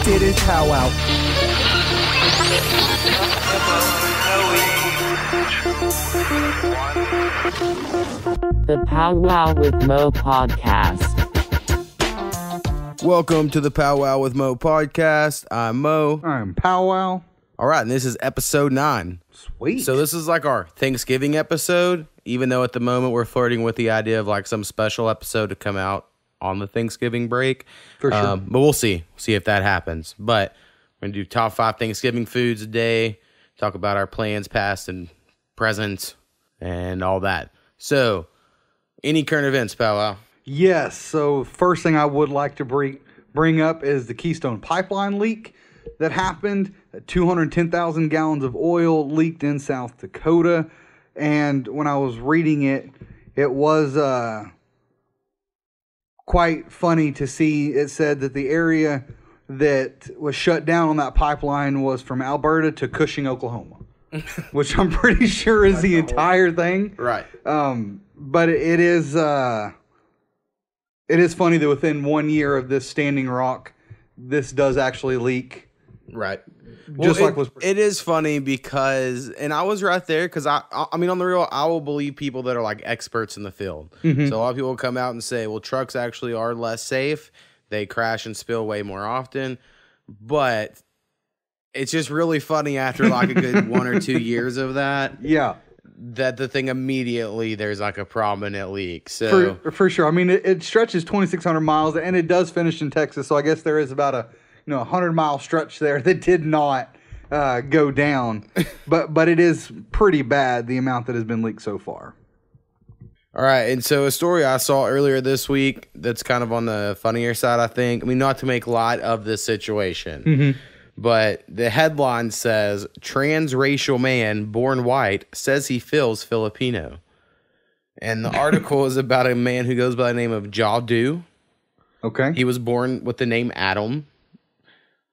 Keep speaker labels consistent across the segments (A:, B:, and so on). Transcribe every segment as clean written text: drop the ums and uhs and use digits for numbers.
A: It is Powwow.
B: The Powwow with Mo podcast.
C: Welcome to the Powwow with Mo podcast. I'm Mo.
A: I'm Powwow.
C: All right, and this is episode 9.
A: Sweet.
C: So this is like our Thanksgiving episode, even though at the moment we're flirting with the idea of like some special episode to come out on the Thanksgiving break.
A: For sure.
C: But we'll see if that happens. But we're going to do top 5 Thanksgiving foods a day, talk about our plans, past and present, and all that. So, any current events, Powwow?
A: Yes. So first thing I would like to bring up is the Keystone Pipeline leak that happened. 210,000 gallons of oil leaked in South Dakota. And when I was reading it, it was quite funny to see. It said that the area that was shut down on that pipeline was from Alberta to Cushing, Oklahoma, which I'm pretty sure is the entire thing.
C: Right.
A: But it is funny that within 1 year of this standing rock, this does actually leak.
C: Right. It is funny because, and I was right there because I mean, on the real, I will believe people that are like experts in the field.
A: Mm-hmm.
C: So a lot of people will come out and say, well, trucks actually are less safe. They crash and spill way more often. But it's just really funny after like a good 1 or 2 years of that.
A: Yeah.
C: That the thing immediately there's like a prominent leak. So
A: for sure. I mean, it stretches 2,600 miles and it does finish in Texas. So I guess there is about a 100-mile stretch there that did not go down. but it is pretty bad, the amount that has been leaked so far.
C: All right, and so a story I saw earlier this week that's kind of on the funnier side, I think. I mean, not to make light of this situation,
A: mm-hmm.
C: but the headline says, transracial man born white says he feels Filipino. And the article is about a man who goes by the name of Jadu.
A: Okay.
C: He was born with the name Adam,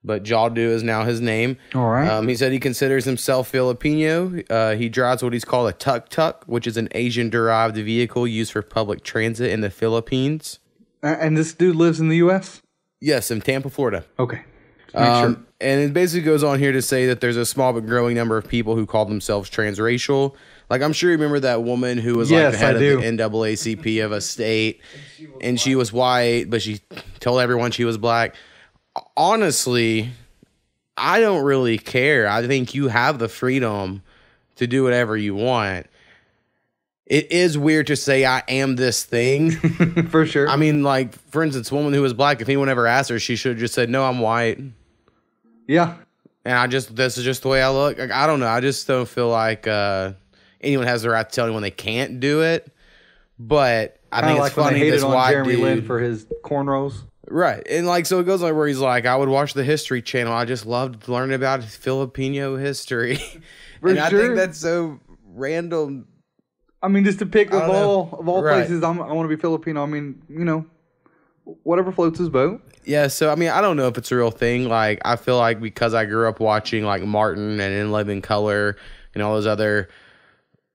C: but Jadu is now his name.
A: All right.
C: He said he considers himself Filipino. He drives what he's called a tuk-tuk, which is an Asian-derived vehicle used for public transit in the Philippines.
A: And this dude lives in the U.S.?
C: Yes, in Tampa, Florida.
A: Okay. Sure.
C: And it basically goes on here to say that there's a small but growing number of people who call themselves transracial. Like, I'm sure you remember that woman who was like the head of the NAACP of a state, and she was white, but she told everyone she was black. Honestly, I don't really care. I think you have the freedom to do whatever you want. It is weird to say I am this thing.
A: For sure.
C: I mean, like, for instance, a woman who was black, if anyone ever asked her, she should have just said, no, I'm white.
A: Yeah.
C: And this is just the way I look. Like, I don't know. I just don't feel like anyone has the right to tell anyone they can't do it. But I think it's funny this white
A: Jeremy
C: dude
A: Lin for his cornrows.
C: Right. And like, so it goes like where he's like, I would watch the History Channel. I just loved learning about Filipino history.
A: For
C: and
A: sure.
C: I think that's so random.
A: I mean, just to pick of all
C: Right.
A: places, I want to be Filipino. I mean, whatever floats his boat.
C: Yeah. So, I mean, I don't know if it's a real thing. Like, I feel like because I grew up watching like Martin and In Living Color and all those other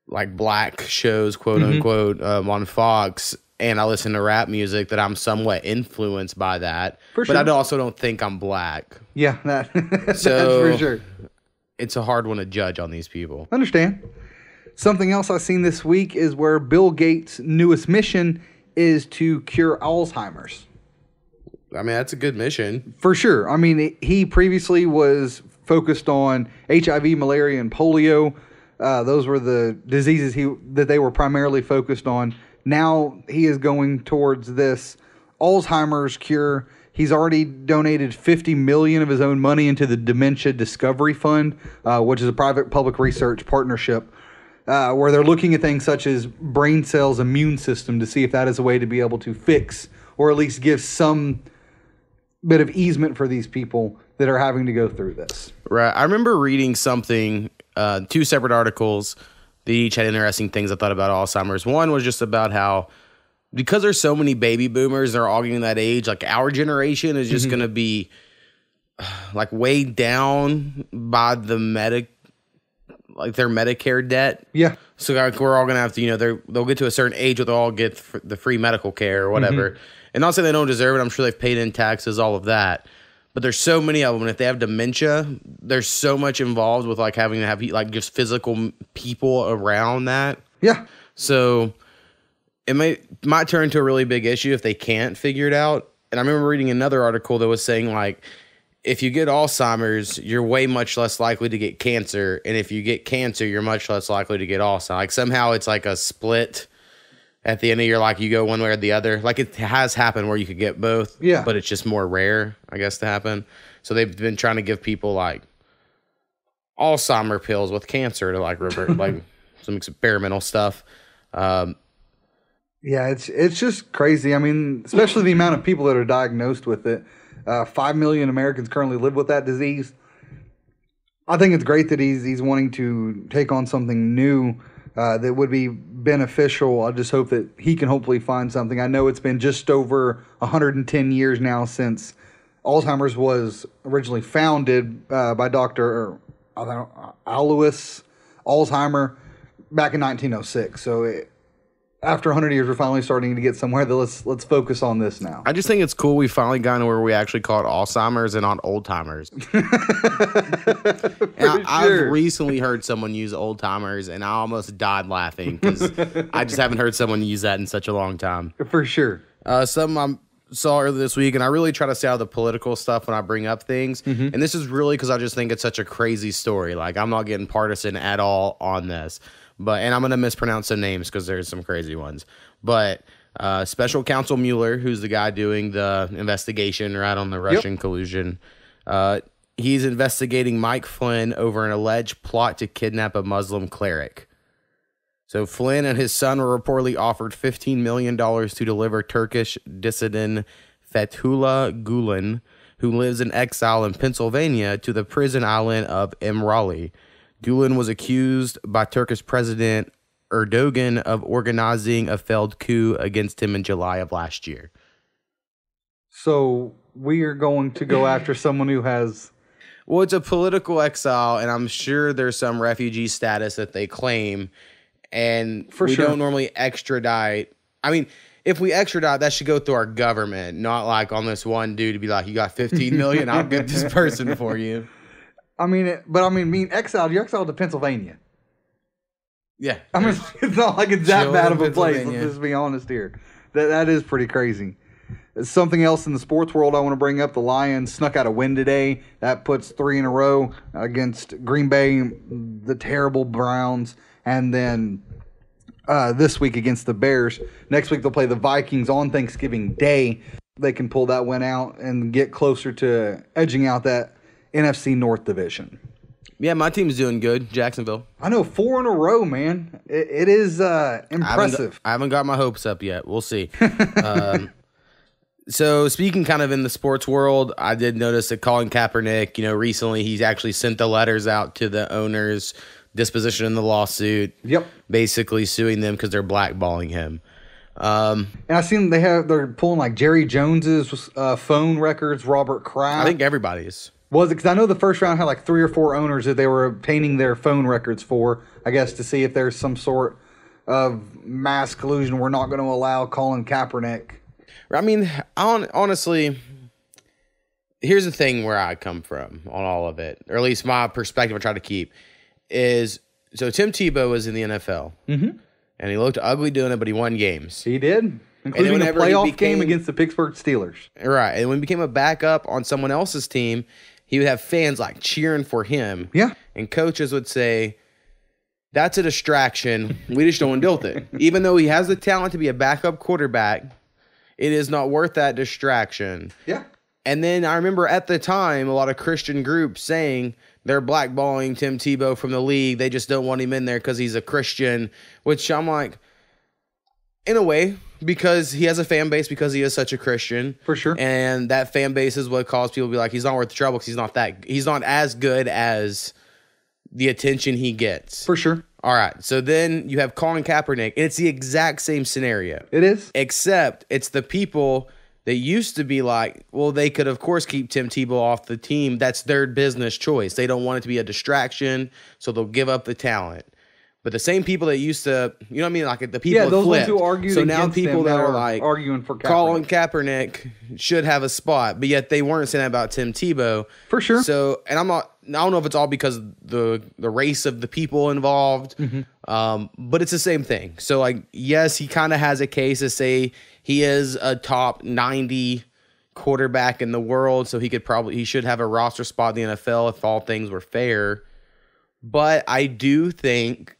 C: like black shows, quote unquote, on Fox, and I listen to rap music, that I'm somewhat influenced by that.
A: For sure.
C: But I also don't think I'm black.
A: Yeah, that's
C: So
A: for sure.
C: It's a hard one to judge on these people.
A: Understand. Something else I've seen this week is where Bill Gates' newest mission is to cure Alzheimer's.
C: I mean, that's a good mission.
A: For sure. I mean, he previously was focused on HIV, malaria, and polio. Those were the diseases that they were primarily focused on. Now he is going towards this Alzheimer's cure. He's already donated $50 million of his own money into the Dementia Discovery Fund, which is a private-public research partnership, where they're looking at things such as brain cells' immune system to see if that is a way to be able to fix or at least give some bit of easement for these people that are having to go through this.
C: Right. I remember reading something, 2 separate articles. They each had interesting things I thought about Alzheimer's. One was just about how, because there's so many baby boomers, they're all getting that age, like our generation is just going to be like weighed down by the their Medicare debt.
A: Yeah.
C: So like, we're all going to have to, they'll get to a certain age where they'll all get the free medical care or whatever. And not saying they don't deserve it. I'm sure they've paid in taxes, all of that. But there's so many of them. And if they have dementia, there's so much involved with like having to have like just physical people around that.
A: Yeah.
C: So it might turn into a really big issue if they can't figure it out. And I remember reading another article that was saying like, if you get Alzheimer's, you're way much less likely to get cancer. And if you get cancer, you're much less likely to get Alzheimer's. Like somehow it's like a split at the end of your life, you go one way or the other. Like it has happened where you could get both.
A: Yeah.
C: But it's just more rare, I guess, to happen. So they've been trying to give people like Alzheimer pills with cancer to like revert, like some experimental stuff.
A: Yeah, it's just crazy. I mean, especially the amount of people that are diagnosed with it. 5 million Americans currently live with that disease. I think it's great that he's wanting to take on something new that would be beneficial. I just hope that he can hopefully find something. I know it's been just over 110 years now since Alzheimer's was originally founded by Dr. Alois Alzheimer back in 1906. So after 100 years, we're finally starting to get somewhere. Let's focus on this now.
C: I just think it's cool we finally got to where we actually call it Alzheimer's and not old timers. I've recently heard someone use old timers, and I almost died laughing because I just haven't heard someone use that in such a long time.
A: For sure.
C: Something I saw earlier this week, and I really try to stay out of the political stuff when I bring up things. And this is really because I just think it's such a crazy story. Like, I'm not getting partisan at all on this. And I'm going to mispronounce some names because there's some crazy ones. But Special Counsel Mueller, who's the guy doing the investigation right on the Russian collusion, he's investigating Mike Flynn over an alleged plot to kidnap a Muslim cleric. So Flynn and his son were reportedly offered $15 million to deliver Turkish dissident Fethullah Gulen, who lives in exile in Pennsylvania, to the prison island of Imrali. Gulen was accused by Turkish President Erdogan of organizing a failed coup against him in July of last year.
A: So we are going to go after someone who has...
C: Well, it's a political exile, and I'm sure there's some refugee status that they claim, and we don't normally extradite. I mean, if we extradite, that should go through our government, not like on this one dude to be like, you got $15 million, I'll get this person for you.
A: Being exiled, you're exiled to Pennsylvania.
C: Yeah.
A: I mean, it's not like it's that bad of a place. Let's just be honest here. That is pretty crazy. Something else in the sports world I want to bring up. The Lions snuck out a win today. That puts 3 in a row against Green Bay, the terrible Browns, and then this week against the Bears. Next week they'll play the Vikings on Thanksgiving Day. They can pull that win out and get closer to edging out that NFC North division.
C: Yeah, my team's doing good. Jacksonville.
A: I know, 4 in a row, man. It is impressive.
C: I haven't got my hopes up yet. We'll see. So speaking kind of in the sports world, I did notice that Colin Kaepernick, recently he's actually sent the letters out to the owners, disposition in the lawsuit. Yep. Basically suing them because they're blackballing him.
A: And I've seen they're pulling like Jerry Jones's phone records, Robert Kraft.
C: I think everybody's.
A: Was it? Because I know the first round had like 3 or 4 owners that they were obtaining their phone records for, I guess, to see if there's some sort of mass collusion. We're not going to allow Colin Kaepernick. I
C: mean, honestly, here's the thing where I come from on all of it, or at least my perspective I try to keep, is so Tim Tebow was in the NFL, and he looked ugly doing it, but he won games.
A: He did, including a playoff game against the Pittsburgh Steelers.
C: Right, and when he became a backup on someone else's team, he would have fans like cheering for him.
A: Yeah.
C: And coaches would say, that's a distraction. We just don't want to deal with it. Even though he has the talent to be a backup quarterback, it is not worth that distraction.
A: Yeah.
C: And then I remember at the time, a lot of Christian groups saying they're blackballing Tim Tebow from the league. They just don't want him in there because he's a Christian, which I'm like, in a way, because he has a fan base because he is such a Christian.
A: For sure.
C: And that fan base is what caused people to be like, he's not worth the trouble because he's not as good as the attention he gets.
A: For sure.
C: All right. So then you have Colin Kaepernick, and it's the exact same scenario.
A: It is.
C: Except it's the people that used to be like, well, they could, of course, keep Tim Tebow off the team. That's their business choice. They don't want it to be a distraction, so they'll give up the talent. But the same people that used to, you know what I mean? Like the people
A: yeah, those ones
C: flipped.
A: who argued
C: so now
A: against
C: people
A: him
C: that
A: now
C: are like
A: arguing for Kaepernick.
C: Colin Kaepernick should have a spot, but yet they weren't saying that about Tim Tebow.
A: For sure.
C: So, and I don't know if it's all because the race of the people involved, but it's the same thing. So, like, yes, he kind of has a case to say he is a top 90 quarterback in the world, so he should have a roster spot in the NFL if all things were fair. But I do think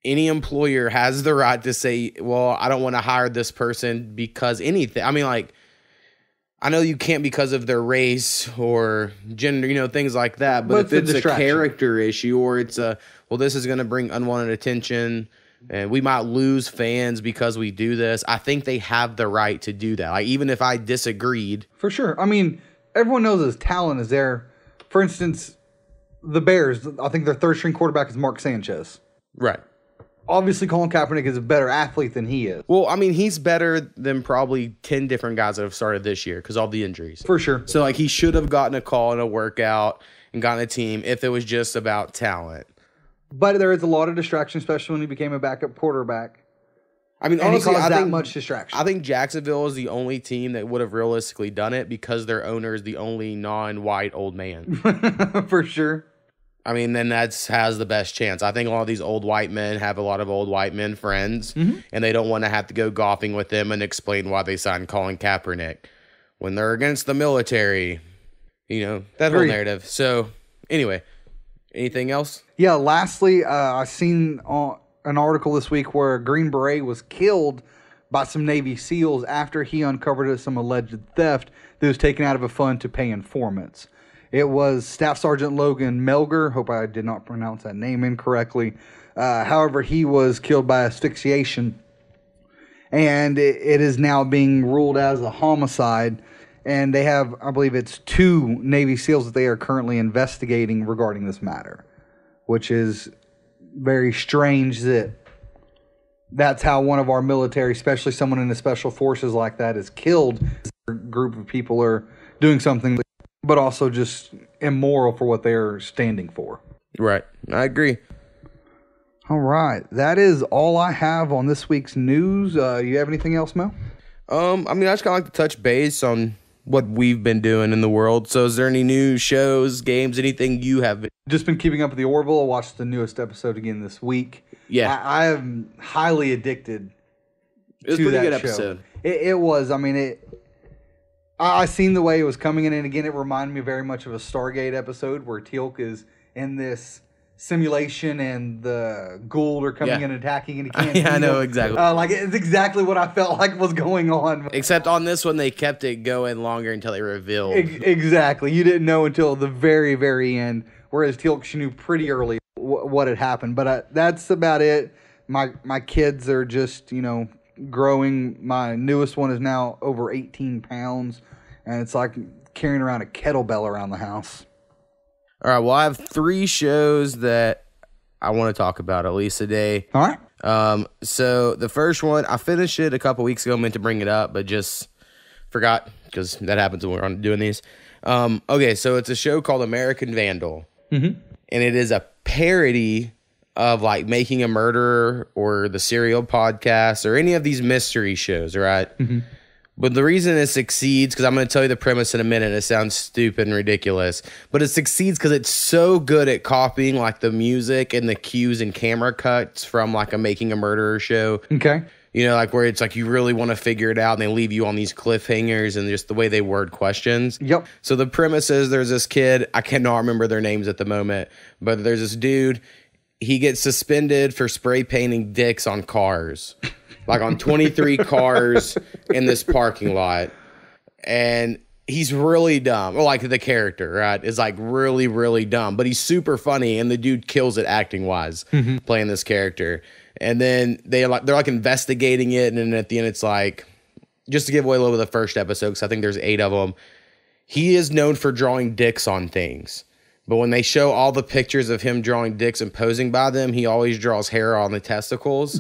C: any employer has the right to say, well, I don't want to hire this person because anything. I mean, like, I know you can't because of their race or gender, you know, things like that. But if it's a character issue or it's this is going to bring unwanted attention and we might lose fans because we do this, I think they have the right to do that. Like, even if I disagreed.
A: For sure. I mean, everyone knows his talent is there. For instance, the Bears, I think their third string quarterback is Mark Sanchez.
C: Right.
A: Obviously, Colin Kaepernick is a better athlete than he is.
C: Well, I mean, he's better than probably 10 different guys that have started this year because all the injuries.
A: For sure.
C: So, like, he should have gotten a call and a workout and gotten a team if it was just about talent.
A: But there is a lot of distraction, especially when he became a backup quarterback.
C: I mean,
A: and
C: honestly,
A: I think much distraction.
C: I think Jacksonville is the only team that would have realistically done it because their owner is the only non-white old man.
A: For sure.
C: I mean, then has the best chance. I think a lot of these old white men have a lot of old white men friends, and they don't want to have to go golfing with them and explain why they signed Colin Kaepernick when they're against the military. You know, that whole narrative. So, anyway, anything else?
A: Yeah, lastly, I seen an article this week where a Green Beret was killed by some Navy SEALs after he uncovered some alleged theft that was taken out of a fund to pay informants. It was Staff Sergeant Logan Melger. Hope I did not pronounce that name incorrectly. However, he was killed by asphyxiation, and it is now being ruled as a homicide. And they have, I believe it's 2 Navy SEALs that they are currently investigating regarding this matter, which is very strange that that's how one of our military, especially someone in the special forces like that, is killed. A group of people are doing something, but also just immoral for what they're standing for.
C: Right. I agree.
A: All right. That is all I have on this week's news. You have anything else, Mel?
C: I mean, I just kind of like to touch base on what we've been doing in the world. So is there any new shows, games, anything you have been?
A: Just been keeping up with the Orville. I watched the newest episode again this week.
C: Yeah.
A: I am highly addicted
C: to that show. It was a pretty good episode.
A: It was. I mean, I seen the way it was coming in, and again, it reminded me very much of a Stargate episode where Teal'c is in this simulation and the Gould are coming in and attacking, and he can't.
C: Yeah, I know exactly.
A: Like, it's exactly what I felt like was going on.
C: Except on this one, they kept it going longer until they revealed.
A: Exactly. You didn't know until the very, very end, whereas Teal'c knew pretty early what had happened. But that's about it. My kids are just, growing. My newest one is now over 18 pounds, and it's like carrying around a kettlebell around the house.
C: All right, well, I have 3 shows that I want to talk about at least today.
A: All right.
C: So the first one, I finished it a couple weeks ago, meant to bring it up, but just forgot because that happens when we're doing these. Okay, so it's a show called American Vandal, and it is a parody of like Making a Murderer or the Serial Podcast or any of these mystery shows, right? But the reason it succeeds, because I'm going to tell you the premise in a minute, it sounds stupid and ridiculous, but it succeeds because it's so good at copying like the music and the cues and camera cuts from like a Making a Murderer show.
A: Okay.
C: Like where it's like you really want to figure it out and they leave you on these cliffhangers and just the way they word questions.
A: Yep.
C: So the premise is there's this kid, I cannot remember their names at the moment, but there's this dude, he gets suspended for spray painting dicks on cars. Like on 23 cars in this parking lot. And he's really dumb. Well, like the character, right, is like really, really dumb. But he's super funny, and the dude kills it acting-wise, playing this character. And then they're like investigating it, and then at the end it's like, just to give away a little bit of the first episode, because I think there's 8 of them, he is known for drawing dicks on things. But when they show all the pictures of him drawing dicks and posing by them, he always draws hair on the testicles.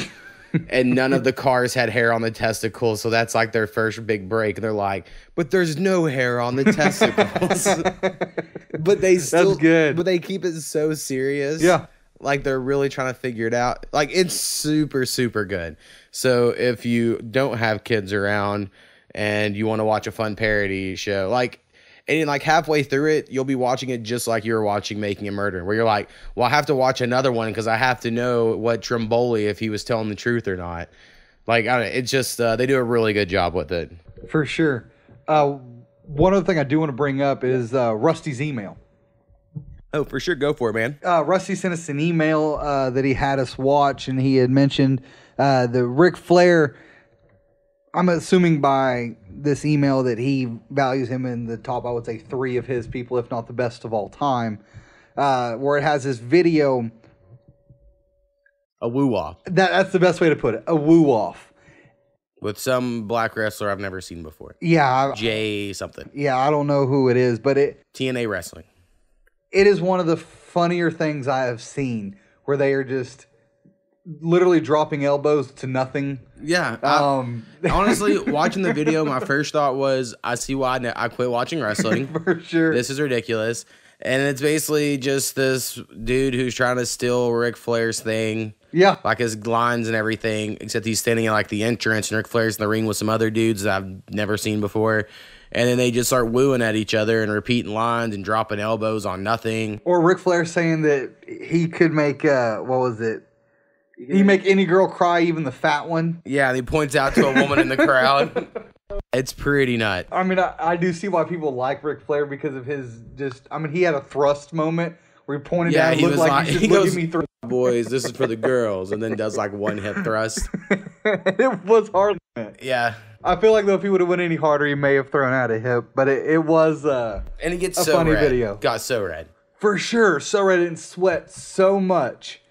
C: And none of the cars had hair on the testicles, so that's like their first big break. And they're like, but there's no hair on the testicles. But they still,
A: that's good.
C: But they keep it so serious.
A: Yeah.
C: like they're really trying to figure it out. Like it's super, super good. So if you don't have kids around and you want to watch a fun parody show, like, and like halfway through it, you'll be watching it just like you were watching Making a Murder, where you're like, well, I have to watch another one because I have to know what Trimboli, if he was telling the truth or not. Like, I don't know, it's just, they do a really good job with it.
A: For sure. One other thing I do want to bring up is Rusty's email.
C: Oh, for sure. Go for it, man.
A: Rusty sent us an email that he had us watch, and he had mentioned the Ric Flair. I'm assuming by this email that he values him in the top, I would say, 3 of his people, if not the best of all time, where it has this video.
C: A woo-off.
A: That's the best way to put it. A woo-off.
C: With some black wrestler I've never seen before.
A: Yeah.
C: Jay something.
A: Yeah, I don't know who it is, but
C: TNA Wrestling.
A: It is one of the funnier things I have seen, where they are just literally dropping elbows to nothing.
C: Yeah. Honestly, watching the video, my first thought was, I see why I quit watching wrestling.
A: For sure.
C: This is ridiculous. And it's basically just this dude who's trying to steal Ric Flair's thing.
A: Yeah.
C: Like his lines and everything, except he's standing in like the entrance and Ric Flair's in the ring with some other dudes that I've never seen before. And then they just start wooing at each other and repeating lines and dropping elbows on nothing.
A: Or Ric Flair saying that he could make, what was it? He make any girl cry, even the fat one.
C: Yeah, and he points out to a woman in the crowd. It's pretty nut.
A: I mean, I do see why people like Ric Flair because of his he had a thrust moment where he pointed out and looked like he
C: goes,
A: at me thrust.
C: Boys, this is for the girls, and then does like one hip thrust.
A: It was hard.
C: Yeah.
A: I feel like though if he would have went any harder, he may have thrown out a hip, but it was
C: and it gets
A: a
C: so
A: funny
C: red.
A: video.
C: Got so red.
A: For sure. So red and sweat so much.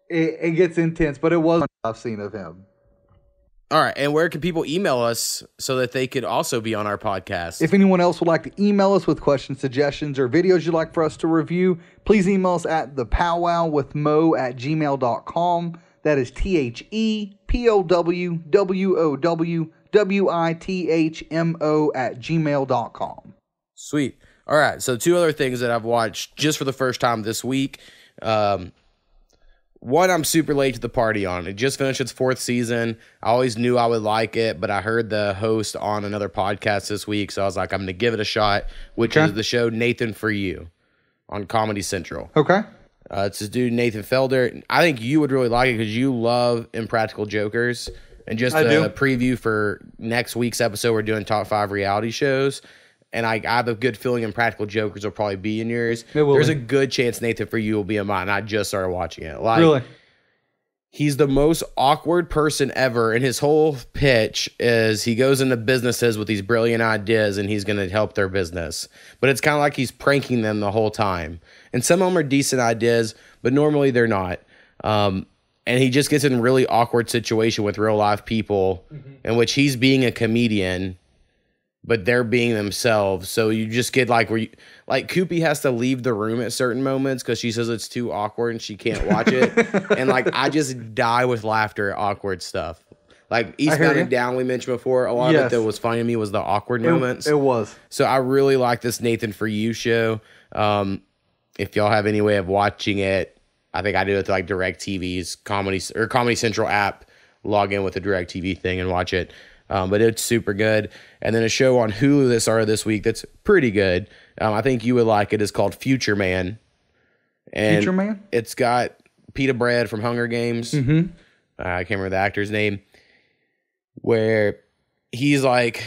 A: It gets intense, but it was I've seen of him.
C: All right, and where can people email us so that they could also be on our podcast?
A: If anyone else would like to email us with questions, suggestions, or videos you'd like for us to review, please email us at thepowwowwithmo@gmail.com. That is THEPOWWOWWITHMO@gmail.com.
C: Sweet. All right, so 2 other things that I've watched just for the first time this week. One, I'm super late to the party on. It just finished its 4th season. I always knew I would like it, but I heard the host on another podcast this week, so I was like, I'm going to give it a shot, which is the show Nathan For You on Comedy Central.
A: Okay.
C: It's this dude, Nathan Felder. I think you would really like it because you love Impractical Jokers. And just a preview for next week's episode, we're doing top 5 reality shows. And I have a good feeling Impractical Jokers will probably be in yours. There's a good chance Nathan For You will be in mine. I just started watching it. Like,
A: really?
C: He's the most awkward person ever. And his whole pitch is he goes into businesses with these brilliant ideas and he's going to help their business. But it's kind of like he's pranking them the whole time. And some of them are decent ideas, but normally they're not. And he just gets in a really awkward situation with real life people in which he's being a comedian, but they're being themselves. So you just get like Koopy has to leave the room at certain moments because she says it's too awkward and she can't watch it. And like I just die with laughter at awkward stuff. Like Eastbound and Down we mentioned before, a lot of it that was funny to me was the awkward moments.
A: It was.
C: So I really like this Nathan For You show. If y'all have any way of watching it, I think I do it to like DirecTV's Comedy Central app. Log in with the DirecTV thing and watch it. But it's super good. And then a show on Hulu that started this week that's pretty good. I think you would like it. Is called Future Man. And
A: Future Man?
C: It's got Pita Bread from Hunger Games.
A: Mm-hmm.
C: I can't remember the actor's name. Where he's like,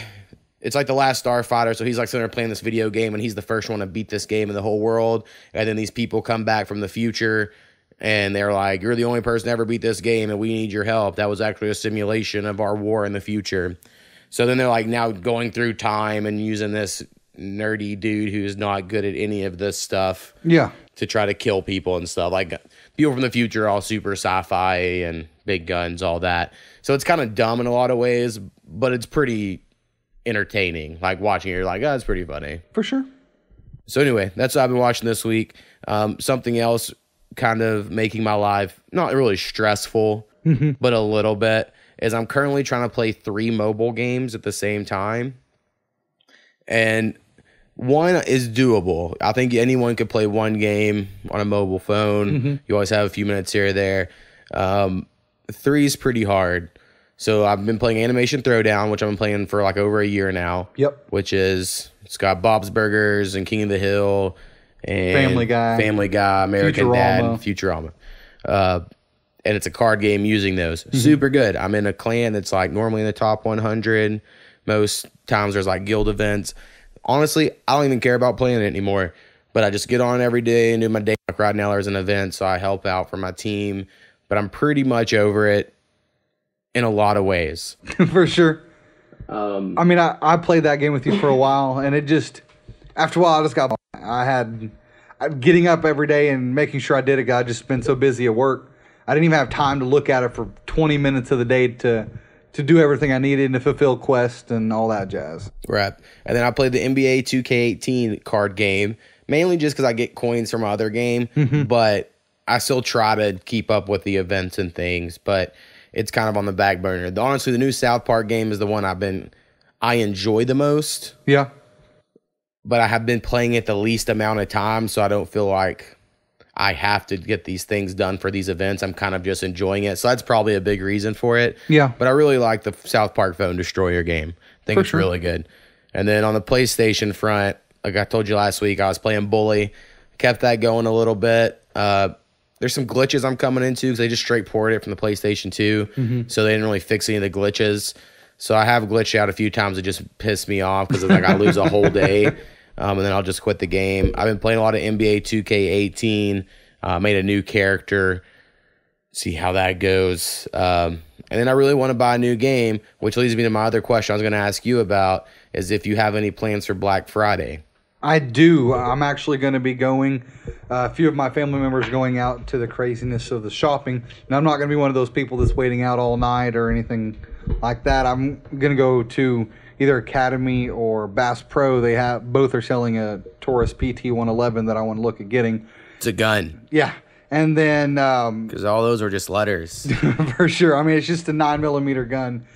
C: it's like the last Starfighter. So he's like sitting there playing this video game and he's the first one to beat this game in the whole world. And then these people come back from the future and they're like, you're the only person to ever beat this game and we need your help. That was actually a simulation of our war in the future. So then they're like now going through time and using this nerdy dude who's not good at any of this stuff.
A: Yeah.
C: To try to kill people and stuff. Like people from the future are all super sci-fi and big guns, all that. So it's kind of dumb in a lot of ways, but it's pretty entertaining. Like watching it, you're like, oh, it's pretty funny.
A: For sure.
C: So anyway, that's what I've been watching this week. Something else kind of making my life not really stressful, but a little bit, is I'm currently trying to play 3 mobile games at the same time. And One is doable. I think anyone could play one game on a mobile phone. You always have a few minutes here or there. 3 is pretty hard. So I've been playing Animation Throwdown, which I've been playing for like over a year now.
A: Yep.
C: Which is, it's got Bob's Burgers and King of the Hill and
A: Family Guy,
C: American Dad, and Futurama. And it's a card game using those. Super good. I'm in a clan that's like normally in the top 100. Most times there's like guild events. Honestly, I don't even care about playing it anymore. But I just get on every day and do my day. Like right now there's an event, so I help out for my team. But I'm pretty much over it in a lot of ways.
A: For sure. I mean, I played that game with you for a while, and it just, after a while, I just got, getting up every day and making sure I did it. I'd just been so busy at work. I didn't even have time to look at it for 20 minutes of the day to do everything I needed and to fulfill quests and all that jazz.
C: Right. And then I played the NBA 2K18 card game, mainly just because I get coins from my other game, but I still try to keep up with the events and things, but it's kind of on the back burner. Honestly, the new South Park game is the one I enjoy the most.
A: Yeah.
C: But I have been playing it the least amount of time, so I don't feel like I have to get these things done for these events. I'm kind of just enjoying it. So that's probably a big reason for it.
A: Yeah.
C: But I really like the South Park Phone Destroyer game. I think it's really good. And then on the PlayStation front, like I told you last week, I was playing Bully. Kept that going a little bit. There's some glitches I'm coming into because they just straight ported it from the PlayStation 2. So they didn't really fix any of the glitches. So I have glitched out a few times. It just pissed me off because like I lose a whole day. And then I'll just quit the game. I've been playing a lot of NBA 2K18. Made a new character. See how that goes. And then I really want to buy a new game, which leads me to my other question I was going to ask you about, is if you have any plans for Black Friday.
A: I do. I'm actually going to be going. A few of my family members going out to the craziness of the shopping. And I'm not going to be one of those people that's waiting out all night or anything like that. I'm going to go to either Academy or Bass Pro. Both are selling a Taurus PT 111 that I want to look at getting.
C: It's a gun.
A: Yeah. And then
C: because all those are just letters.
A: For sure. I mean, it's just a 9mm gun.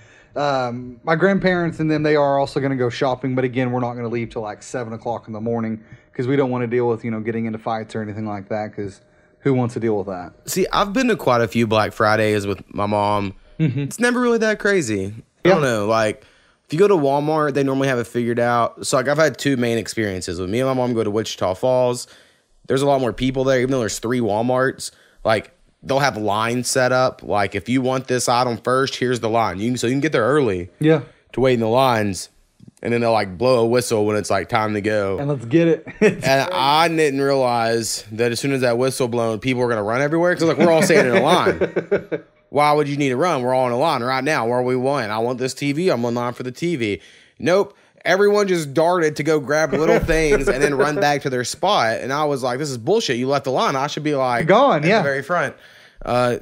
A: My grandparents and them, they are also going to go shopping, but again, we're not going to leave till like 7 o'clock in the morning because we don't want to deal with, getting into fights or anything like that, because who wants to deal with that?
C: See, I've been to quite a few Black Fridays with my mom. It's never really that crazy. I don't know. Like, if you go to Walmart, they normally have it figured out. So, like, I've had 2 main experiences. With me and my mom go to Wichita Falls, there's a lot more people there, even though there's 3 Walmarts. Like, they'll have lines set up. Like, if you want this item first, here's the line. So you can get there early.
A: Yeah.
C: To wait in the lines. And then they'll, like, blow a whistle when it's, like, time to go.
A: And let's get it.
C: And I didn't realize that as soon as that whistle blown, people were going to run everywhere. Because, like, we're all standing in a line. Why would you need to run? We're all in a line right now. Where we want? I want this TV. I'm in line for the TV. Nope. Everyone just darted to go grab little things and then run back to their spot. And I was like, this is bullshit. You left the line. I should be like
A: gone,
C: at the very front.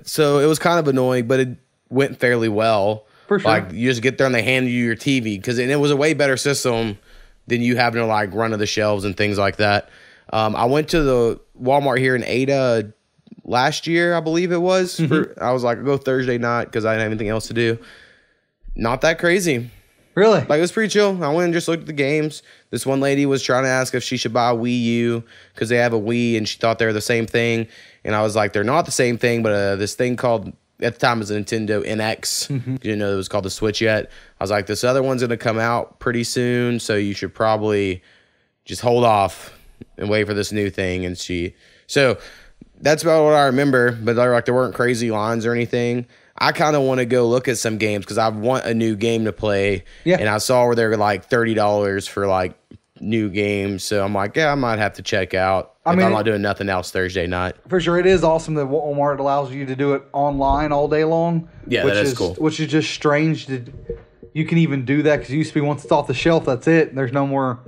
C: So it was kind of annoying, but it went fairly well.
A: For sure.
C: Like, you just get there and they hand you your TV. And it was a way better system than you having to, like, run to the shelves and things like that. I went to the Walmart here in Ada last year, I believe it was. I was like, I'll go Thursday night because I didn't have anything else to do. Not that crazy.
A: Really?
C: Like, it was pretty chill. I went and just looked at the games. This one lady was trying to ask if she should buy a Wii U because they have a Wii, and she thought they were the same thing. And I was like, they're not the same thing, but this thing called, at the time, it was a Nintendo NX. You didn't know it was called the Switch yet. I was like, this other one's going to come out pretty soon, so you should probably just hold off and wait for this new thing. And so that's about what I remember, but there weren't crazy lines or anything. I kind of want to go look at some games because I want a new game to play. Yeah. And I saw where they were like $30 for like new games. So I'm like, yeah, I might have to check out if I'm not doing nothing else Thursday night.
A: For sure. It is awesome that Walmart allows you to do it online all day long.
C: Yeah, that is cool.
A: Which is just strange that you can even do that, because it used to be once it's off the shelf, that's it. There's no more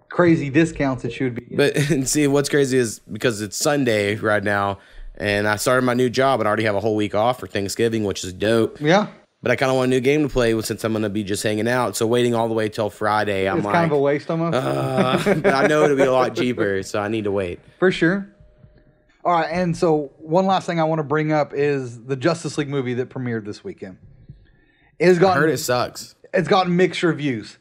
A: crazy discounts that you would be.
C: But and see, what's crazy is because it's Sunday right now, and I started my new job and I already have a whole week off for Thanksgiving, which is dope.
A: Yeah.
C: But I kind of want a new game to play since I'm going to be just hanging out. So waiting all the way till Friday,
A: it's kind of a waste almost.
C: But I know it'll be a lot cheaper, so I need to wait.
A: For sure. All right, and so one last thing I want to bring up is the Justice League movie that premiered this weekend.
C: I heard it sucks.
A: It's gotten mixed reviews.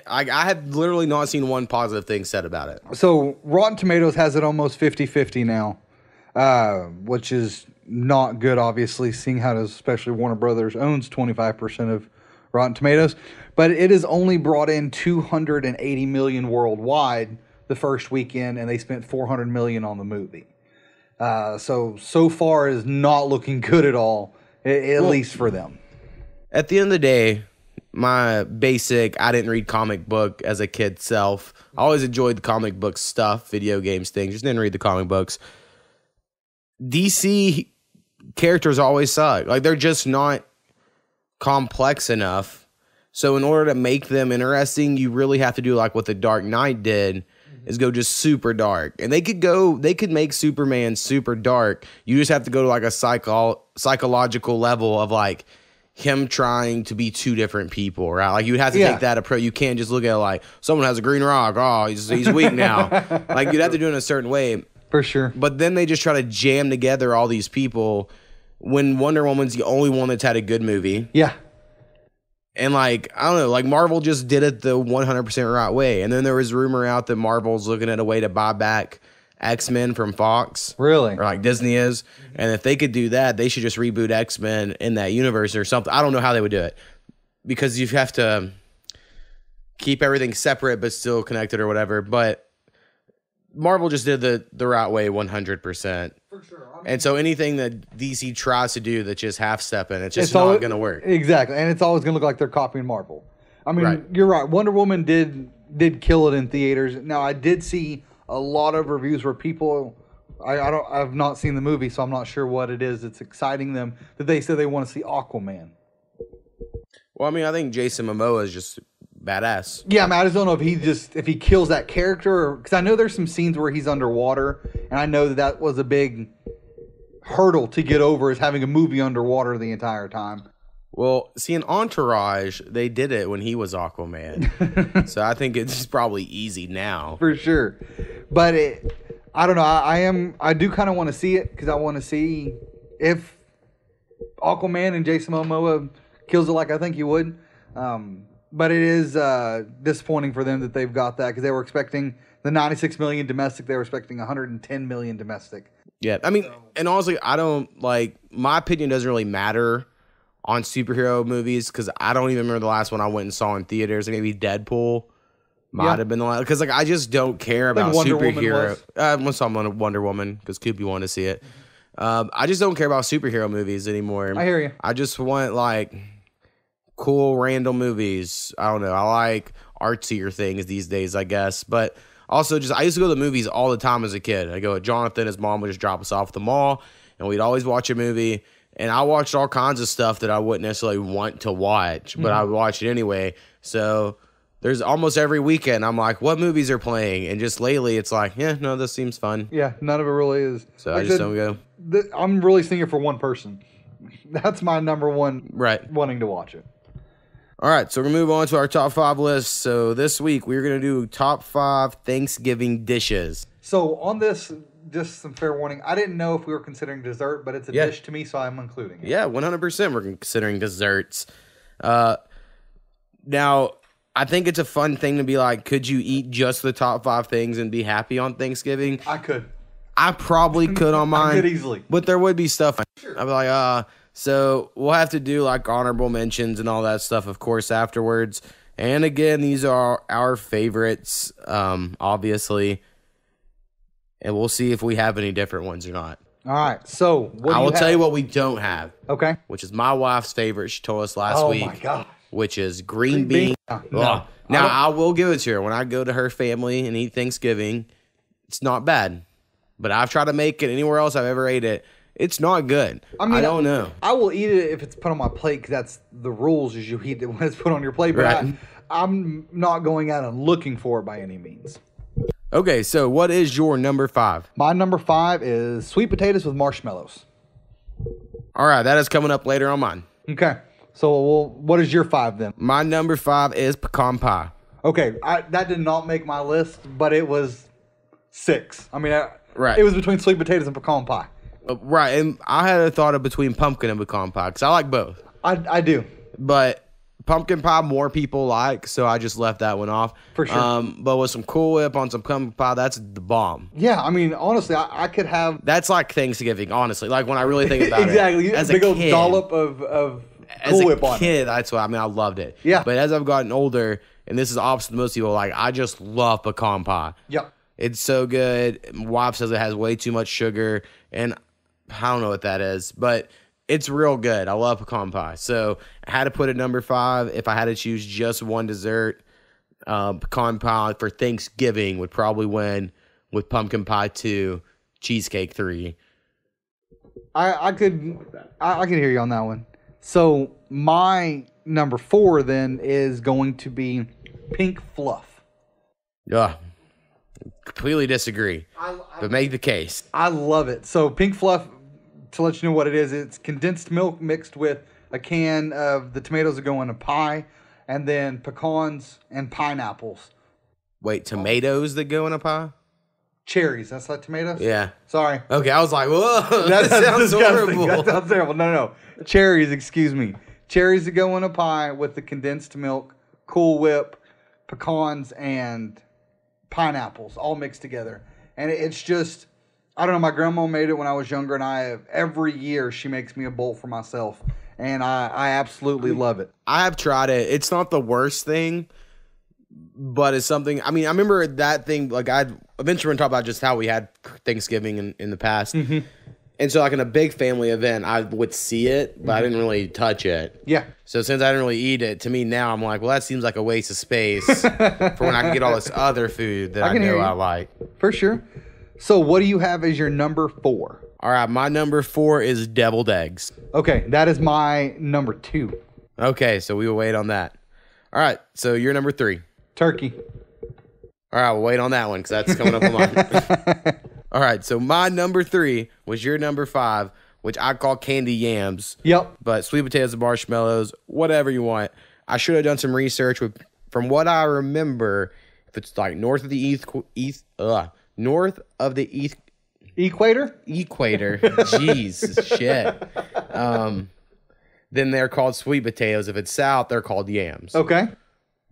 C: I have literally not seen one positive thing said about it.
A: So Rotten Tomatoes has it almost 50-50 now, which is not good, obviously, seeing how especially Warner Brothers owns 25% of Rotten Tomatoes. But it has only brought in $280 million worldwide the first weekend, and they spent $400 million on the movie. So far is not looking good at all, at least for them.
C: At the end of the day, my basic, I didn't read comic book as a kid self. I always enjoyed the comic book stuff, video games, things. Just didn't read the comic books. DC characters always suck. Like, they're just not complex enough. So in order to make them interesting, you really have to do like what the Dark Knight did, is go just super dark. And they could make Superman super dark. You just have to go to like a psychological level of like him trying to be two different people, right? Like, you would have to take that approach. You can't just look at it like someone has a green rock. Oh, he's weak now. Like, you'd have to do it in a certain way.
A: For sure.
C: But then they just try to jam together all these people when Wonder Woman's the only one that's had a good movie.
A: Yeah.
C: And like, I don't know, like Marvel just did it the 100% right way. And then there was rumor out that Marvel's looking at a way to buy back X-Men from Fox.
A: Really?
C: Or like Disney is. And if they could do that, they should just reboot X-Men in that universe or something. I don't know how they would do it. Because you have to keep everything separate but still connected or whatever. But Marvel just did the right way 100%. For sure. And so anything that DC tries to do that's just half-stepping, it's just not going to work.
A: Exactly. And it's always going to look like they're copying Marvel. I mean, You're right. Wonder Woman did kill it in theaters. Now, I did see a lot of reviews where people, I've not seen the movie, so I'm not sure what it is that's exciting them, that they said they want to see Aquaman.
C: Well, I mean, I think Jason Momoa is just badass.
A: Yeah, I mean, I just don't know if he kills that character, because I know there's some scenes where he's underwater, and I know that was a big hurdle to get over, is having a movie underwater the entire time.
C: Well, see, in Entourage, they did it when he was Aquaman. So I think it's probably easy now.
A: For sure. But I don't know. I do kind of want to see it, because I want to see if Aquaman and Jason Momoa kills it like I think he would. But it is disappointing for them that they've got that, because they were expecting the 96 million domestic. They were expecting 110 million domestic.
C: Yeah, I mean, and honestly, I don't, like, my opinion doesn't really matter on superhero movies, because I don't even remember the last one I went and saw in theaters. Maybe Deadpool might have been the last, because like I just don't care about superhero. I went saw Wonder Woman because Koopy wanted to see it. I just don't care about superhero movies anymore.
A: I hear you.
C: I just want like cool random movies. I don't know. I like artsier things these days, I guess. But also, I used to go to the movies all the time as a kid. I go with Jonathan. His mom would just drop us off at the mall, and we'd always watch a movie. And I watched all kinds of stuff that I wouldn't necessarily want to watch, but I would watch it anyway. So there's almost every weekend, I'm like, what movies are playing? And just lately, it's like, yeah, no, this seems fun.
A: Yeah, none of it really is.
C: So like I just don't go.
A: I'm really seeing it for one person. That's my number one wanting to watch it.
C: All right, so we're going to move on to our top 5 list. So this week, we're going to do top 5 Thanksgiving dishes.
A: So on this, just some fair warning, I didn't know if we were considering dessert, but it's a dish to me, so I'm including it.
C: Yeah, 100% we're considering desserts. Now, I think it's a fun thing to be like, could you eat just the top 5 things and be happy on Thanksgiving?
A: I could.
C: I probably could on mine.
A: I could easily.
C: But there would be stuff. Sure. I'd be like, so we'll have to do like honorable mentions and all that stuff, of course, afterwards. And again, these are our favorites, obviously. And we'll see if we have any different ones or not.
A: All right. So
C: I will tell you what we don't have.
A: Okay.
C: Which is my wife's favorite. She told us last week. Oh my God. Which is green bean. No. Now I will give it to her. When I go to her family and eat Thanksgiving, it's not bad. But I've tried to make it anywhere else I've ever ate it. It's not good. I mean, I don't know.
A: I will eat it if it's put on my plate, because that's the rules, is you eat it when it's put on your plate. But I'm not going out and looking for it by any means.
C: Okay, so what is your number 5?
A: My number 5 is sweet potatoes with marshmallows.
C: All right, that is coming up later on mine.
A: Okay, so what is your 5 then?
C: My number 5 is pecan pie.
A: Okay, that did not make my list, but it was 6. I mean, it was between sweet potatoes and pecan pie.
C: Right, and I had a thought of between pumpkin and pecan pie, because I like both.
A: I do.
C: But pumpkin pie more people like, so I just left that one off.
A: For sure.
C: But with some Cool Whip on some pumpkin pie, that's the bomb.
A: Yeah, I mean, honestly, I could have...
C: That's like Thanksgiving, honestly. Like, when I really think about
A: exactly.
C: it. As
A: big
C: a
A: old
C: kid,
A: dollop of Cool Whip on it.
C: As a kid, that's what, I mean, I loved it.
A: Yeah.
C: But as I've gotten older, and this is opposite to most people, like, I just love pecan pie.
A: Yep.
C: It's so good. My wife says it has way too much sugar, and I don't know what that is, but it's real good. I love pecan pie. So I had to put it number 5. If I had to choose just one dessert, pecan pie for Thanksgiving would probably win with pumpkin pie 2, cheesecake 3.
A: I could hear you on that one. So my number 4 then is going to be pink fluff.
C: Yeah. Completely disagree, but make the case.
A: I love it. So pink fluff, to let you know what it is, it's condensed milk mixed with a can of the tomatoes that go in a pie, and then pecans and pineapples.
C: Wait, tomatoes that go in a pie?
A: Cherries. That's not tomatoes?
C: Yeah.
A: Sorry.
C: Okay, I was like, whoa,
A: that
C: sounds horrible.
A: That sounds terrible. No. Cherries, excuse me. Cherries that go in a pie with the condensed milk, Cool Whip, pecans, and pineapples all mixed together. And it's just, I don't know, my grandma made it when I was younger, and every year she makes me a bowl for myself, and I absolutely love it.
C: I have tried it. It's not the worst thing, but it's something, I mean, I remember that thing, like, I'd eventually want to talk about just how we had Thanksgiving in the past. Mm-hmm. And so, like, in a big family event, I would see it, but I didn't really touch it.
A: Yeah.
C: So, since I didn't really eat it, to me now, I'm like, well, that seems like a waste of space for when I can get all this other food that I know I like.
A: For sure. So, what do you have as your number 4?
C: All right, my number 4 is deviled eggs.
A: Okay, that is my number 2.
C: Okay, so we will wait on that. All right, so you're number 3.
A: Turkey.
C: All right, we'll wait on that one because that's coming up on mine. All right, so my number 3 was your number 5, which I call candy yams.
A: Yep.
C: But sweet potatoes and marshmallows, whatever you want. I should have done some research from what I remember. If it's like north of the
A: equator.
C: Jeez, shit. Then they're called sweet potatoes. If it's south, they're called yams.
A: Okay.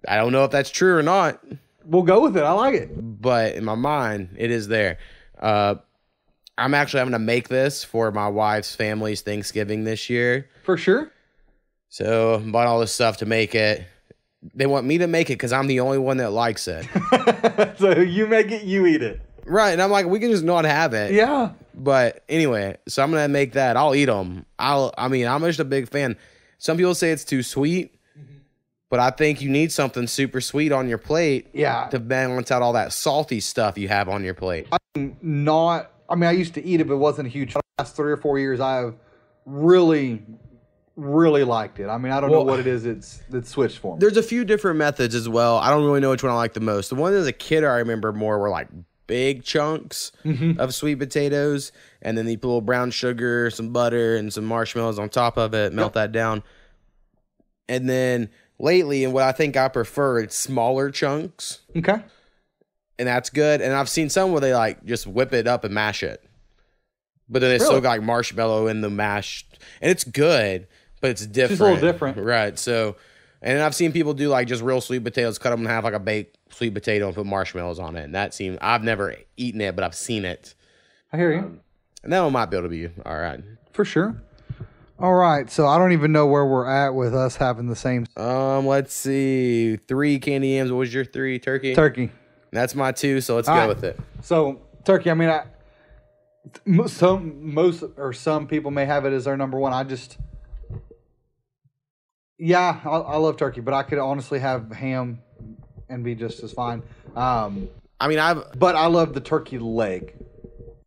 C: I don't know if that's true or not.
A: We'll go with it. I like it.
C: But in my mind, it is there. I'm actually having to make this for my wife's family's Thanksgiving this year.
A: For sure.
C: So I bought all this stuff to make it. They want me to make it because I'm the only one that likes it.
A: So you make it, you eat it.
C: Right. And I'm like, we can just not have it.
A: Yeah.
C: But anyway, so I'm going to make that. I'll eat them. I'm just a big fan. Some people say it's too sweet. But I think you need something super sweet on your plate to balance out all that salty stuff you have on your plate.
A: I used to eat it, but it wasn't a huge. The last 3 or 4 years, I have really, really liked it. I mean, I don't know what it is that's switched for me.
C: There's a few different methods as well. I don't really know which one I like the most. The one as a kid I remember more were like big chunks of sweet potatoes, and then you put a little brown sugar, some butter, and some marshmallows on top of it, melt that down. And then lately, and what I think I prefer, it's smaller chunks.
A: Okay.
C: And that's good. And I've seen some where they like just whip it up and mash it. But then they still got like marshmallow in the mashed. And it's good, but it's different.
A: It's a little different.
C: Right. So, and I've seen people do like just real sweet potatoes, cut them in half like a baked sweet potato and put marshmallows on it. And that seems, I've never eaten it, but I've seen it.
A: I hear you.
C: And that one might be able to be all right.
A: For sure. All right, so I don't even know where we're at with us having the same.
C: Let's see. 3 candy yams. What was your 3? Turkey?
A: Turkey.
C: That's my 2, so let's go with it.
A: So, turkey, I mean, some people may have it as their number 1. I love turkey, but I could honestly have ham and be just as fine. But I love the turkey leg.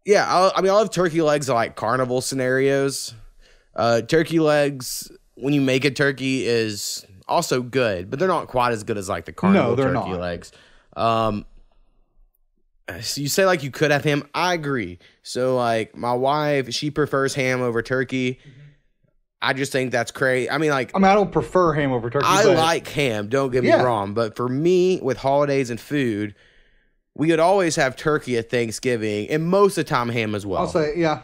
C: Yeah, I love turkey legs in like carnival scenarios. Turkey legs, when you make a turkey, is also good, but they're not quite as good as like the carnival turkey legs. So you say like you could have ham. I agree. So like my wife, she prefers ham over turkey. I just think that's crazy. I
A: don't prefer ham over turkey.
C: I like ham. Don't get me wrong, but for me, with holidays and food, we would always have turkey at Thanksgiving, and most of the time ham as well.
A: I'll say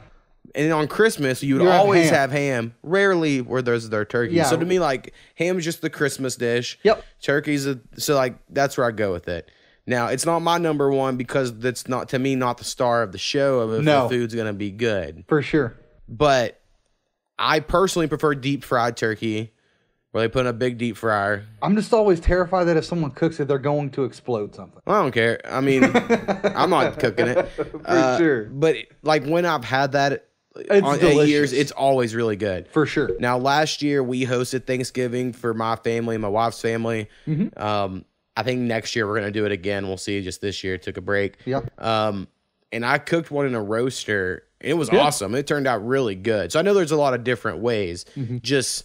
C: And on Christmas, you would always have ham. Rarely were there's their turkey. Yeah. So to me, like, ham is just the Christmas dish.
A: Yep.
C: Turkey's so like that's where I go with it. Now, it's not my number one because that's not, to me, not the star of the show of if the food's gonna be good.
A: For sure.
C: But I personally prefer deep fried turkey, where they put in a big deep fryer.
A: I'm just always terrified that if someone cooks it, they're going to explode something.
C: I don't care. I mean, I'm not cooking it.
A: For sure.
C: But like when I've had that
A: it's delicious.
C: Years, it's always really good.
A: For sure.
C: Now, last year we hosted Thanksgiving for my family and my wife's family. I think next year we're going to do it again. We'll see. Just this year, took a break.
A: Yep.
C: And I cooked one in a roaster. It was awesome. It turned out really good. So I know there's a lot of different ways. Just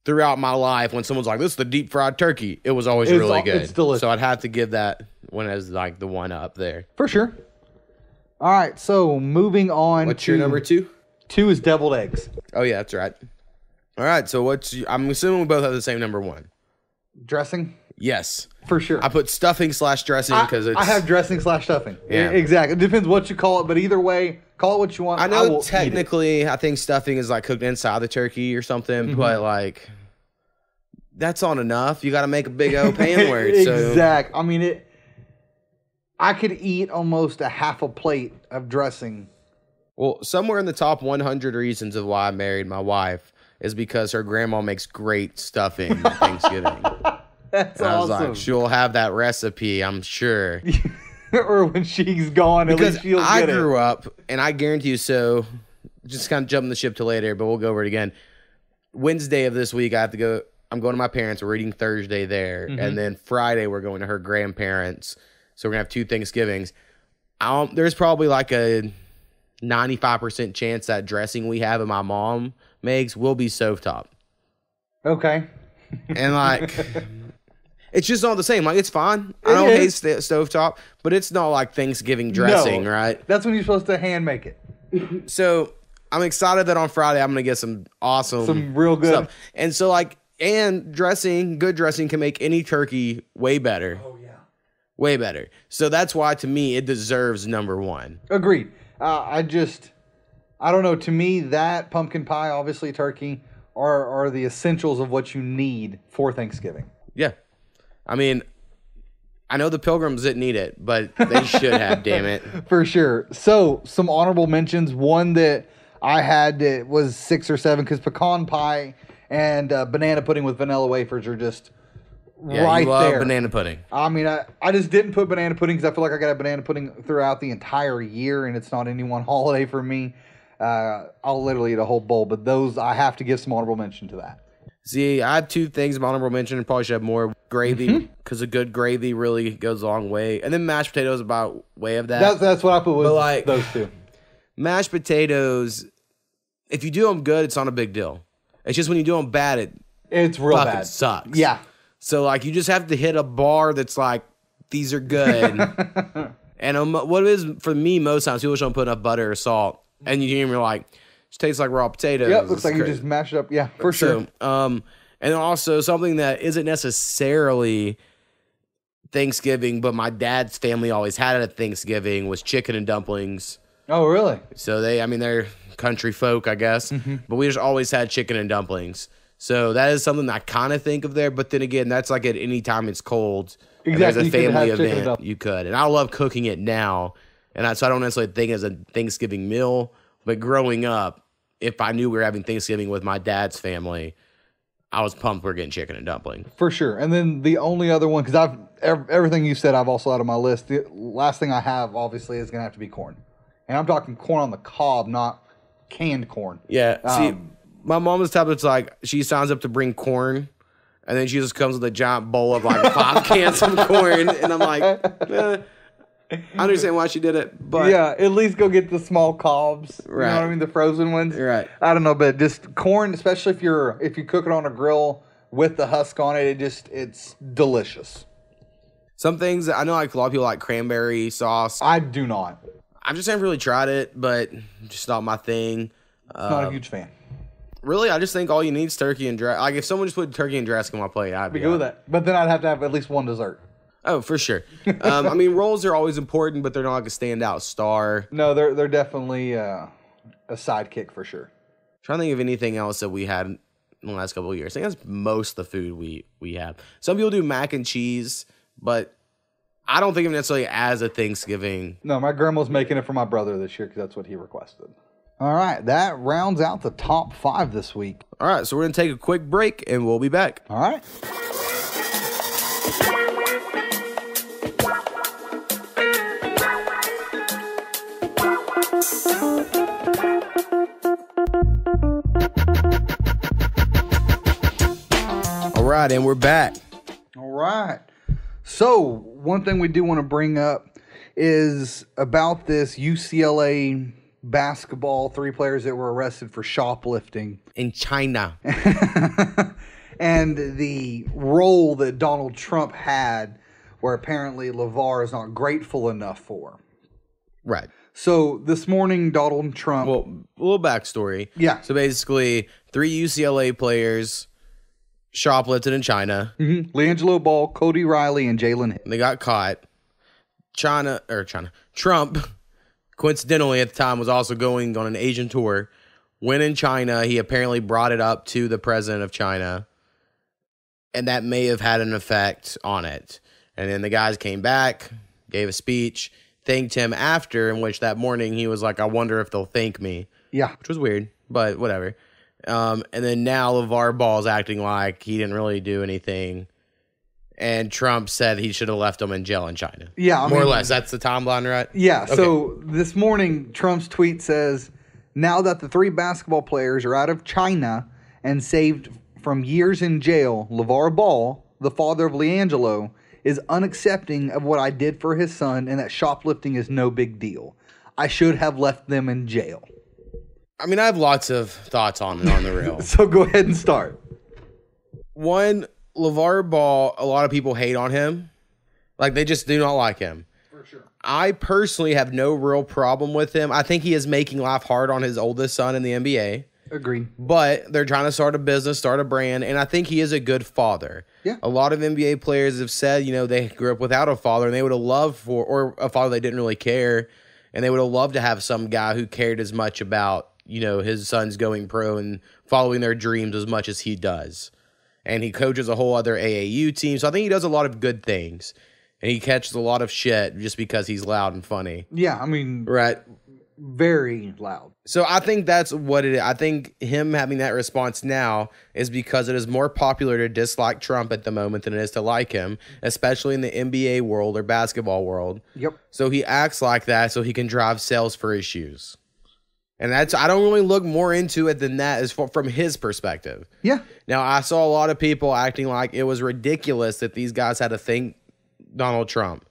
C: throughout my life, when someone's like, this is the deep fried turkey, it was always really good.
A: It's delicious.
C: So I'd have to give that one as like the one up there.
A: For sure. All right, so moving on.
C: What's your number 2?
A: 2 is deviled eggs.
C: Oh, yeah, that's right. All right, so I'm assuming we both have the same number 1.
A: Dressing?
C: Yes.
A: For sure.
C: I put stuffing / dressing because it's...
A: I have dressing / stuffing.
C: Yeah.
A: Exactly. It depends what you call it, but either way, call it what you want.
C: I know technically I think stuffing is like cooked inside the turkey or something, but like that's not enough. You got to make a big old pan where it's
A: Exactly. I mean, I could eat almost a half a plate of dressing.
C: Well, somewhere in the top 100 reasons of why I married my wife is because her grandma makes great stuffing on Thanksgiving.
A: That's awesome.
C: I was like, she'll have that recipe, I'm sure.
A: Or when she's gone, at least she'll get it.
C: I grew up, and I guarantee you, so just kind of jumping the ship to later, but we'll go over it again. Wednesday of this week, I'm going to my parents. We're eating Thursday there. And then Friday, we're going to her grandparents. So we're going to have 2 Thanksgivings. There's probably like a 95% chance that dressing we have and my mom makes will be stovetop.
A: Okay.
C: And like, it's just not the same. Like, it's fine. I don't hate stovetop, but it's not like Thanksgiving dressing, right?
A: That's when you're supposed to hand make it.
C: So I'm excited that on Friday I'm going to get some
A: real good
C: stuff. And so like, and good dressing can make any turkey way better.
A: Oh, yeah.
C: Way better. So that's why, to me, it deserves number 1.
A: Agreed. I don't know. To me, that pumpkin pie, obviously turkey, are the essentials of what you need for Thanksgiving.
C: Yeah. I mean, I know the Pilgrims didn't eat it, but they should have, damn it.
A: For sure. So, some honorable mentions. One that I had that was 6 or 7, because pecan pie and banana pudding with vanilla wafers are just right there.
C: Banana pudding.
A: I mean, I just didn't put banana pudding because I feel like I got a banana pudding throughout the entire year, and it's not any one holiday for me. I'll literally eat a whole bowl, but those, I have to give some honorable mention to that.
C: See, I have 2 things of honorable mention, and probably should have more. Gravy, because a good gravy really goes a long way. And then mashed potatoes about way of that.
A: That's what I put with those 2.
C: Mashed potatoes, if you do them good, it's not a big deal. It's just when you do them bad,
A: it's real bad.
C: It sucks.
A: Yeah.
C: So, like, you just have to hit a bar that's like, these are good. And what it is, for me, most times, people just don't put enough butter or salt. And you're like, it tastes like raw potatoes.
A: Yeah, looks like you just mash it up. Yeah, for sure.
C: And also, something that isn't necessarily Thanksgiving, but my dad's family always had it at Thanksgiving, was chicken and dumplings.
A: Oh, really?
C: So they're country folk, I guess. But we just always had chicken and dumplings. So that is something I kind of think of there. But then again, that's like at any time it's cold.
A: Exactly.
C: There's a family event, you could. And I love cooking it now. And so I don't necessarily think it as a Thanksgiving meal. But growing up, if I knew we were having Thanksgiving with my dad's family, I was pumped we're getting chicken and dumpling.
A: For sure. And then the only other one, because everything you said I've also had on my list. The last thing I have, obviously, is going to have to be corn. And I'm talking corn on the cob, not canned corn.
C: Yeah. See, my mom is the type that's like, she signs up to bring corn, and then she just comes with a giant bowl of like 5 cans of corn. And I'm like, I understand why she did it, but
A: yeah, at least go get the small cobs.
C: Right.
A: You know what I mean? The frozen ones.
C: Right.
A: I don't know, but just corn, especially if you cook it on a grill with the husk on it, it's delicious.
C: Some things I know, like a lot of people like cranberry sauce.
A: I do not.
C: I just haven't really tried it, but just not my thing.
A: Not a huge fan.
C: Really, I just think all you need is turkey and dressing. Like if someone just put turkey and dressing on my plate, I'd be
A: good with that. But then I'd have to have at least one dessert.
C: Oh, for sure. I mean, rolls are always important, but they're not like a standout star.
A: No, they're definitely a a sidekick for sure.
C: Trying to think of anything else that we had in the last couple of years. I think that's most of the food we have. Some people do mac and cheese, but I don't think of it necessarily as a Thanksgiving.
A: No, my grandma's making it for my brother this year because that's what he requested. All right, that rounds out the top 5 this week.
C: All right, so we're going to take a quick break, and we'll be back.
A: All right.
C: All right, and we're back.
A: All right. So, one thing we do want to bring up is about this UCLA basketball 3 players that were arrested for shoplifting
C: in China.
A: And the role that Donald Trump had, where apparently LeVar is not grateful enough for.
C: Right.
A: So this morning, Donald Trump...
C: Well, a little backstory.
A: Yeah.
C: So basically, 3 UCLA players shoplifted in China.
A: Mm-hmm. LiAngelo Ball, Cody Riley, and Jalen Hitt.
C: They got caught. Trump, coincidentally at the time, was also going on an Asian tour. When in China, he apparently brought it up to the president of China, and that may have had an effect on it. And then the guys came back, gave a speech, thanked him after, in which that morning he was like, I wonder if they'll thank me.
A: Yeah.
C: Which was weird, but whatever. And then now LeVar Ball's acting like he didn't really do anything. And Trump said he should have left him in jail in China.
A: Yeah.
C: More or less. That's the timeline, right?
A: Yeah.
C: Okay.
A: So this morning, Trump's tweet says, now that the 3 basketball players are out of China and saved from years in jail, LeVar Ball, the father of LiAngelo, is unaccepting of what I did for his son and that shoplifting is no big deal. I should have left them in jail.
C: I mean, I have lots of thoughts on the real.
A: So go ahead and start.
C: One, LeVar Ball, a lot of people hate on him. Like, they just do not like him.
A: For sure.
C: I personally have no real problem with him. I think he is making life hard on his oldest son in the NBA.
A: Agree.
C: But they're trying to start a business, start a brand, and I think he is a good father.
A: Yeah.
C: A lot of NBA players have said, they grew up without a father, and they would have loved or a father they didn't really care, and they would have loved to have some guy who cared as much about, his sons going pro and following their dreams as much as he does. And he coaches a whole other AAU team, so I think he does a lot of good things. And he catches a lot of shit just because he's loud and funny.
A: Yeah, I mean...
C: Right.
A: Very loud.
C: So I think that's what it is. I think him having that response now is because it is more popular to dislike Trump at the moment than it is to like him, especially in the NBA world or basketball world.
A: Yep.
C: So he acts like that so he can drive sales for his shoes. And I don't really look more into it than that from his perspective.
A: Yeah.
C: Now, I saw a lot of people acting like it was ridiculous that these guys had to thank Donald Trump.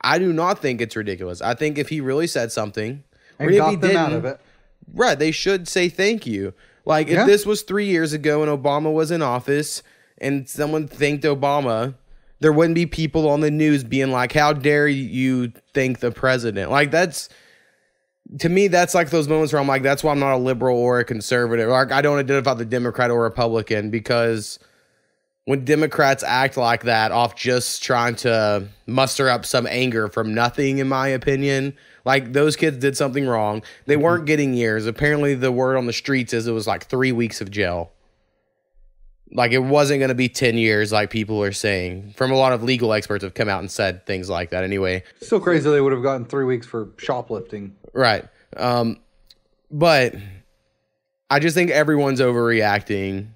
C: I do not think it's ridiculous. I think if he really said something...
A: And got them out of it.
C: Right, they should say thank you. Like, if this was 3 years ago and Obama was in office and someone thanked Obama, there wouldn't be people on the news being like, how dare you thank the president? Like, to me, that's like those moments where I'm like, that's why I'm not a liberal or a conservative. Like, I don't identify the Democrat or Republican, because when Democrats act like that off just trying to muster up some anger from nothing, in my opinion, like, those kids did something wrong. They weren't getting years. Apparently, the word on the streets is it was like 3 weeks of jail. Like, it wasn't going to be 10 years like people are saying. From a lot of legal experts have come out and said things like that anyway.
A: Still crazy they would have gotten 3 weeks for shoplifting.
C: Right. But I just think everyone's overreacting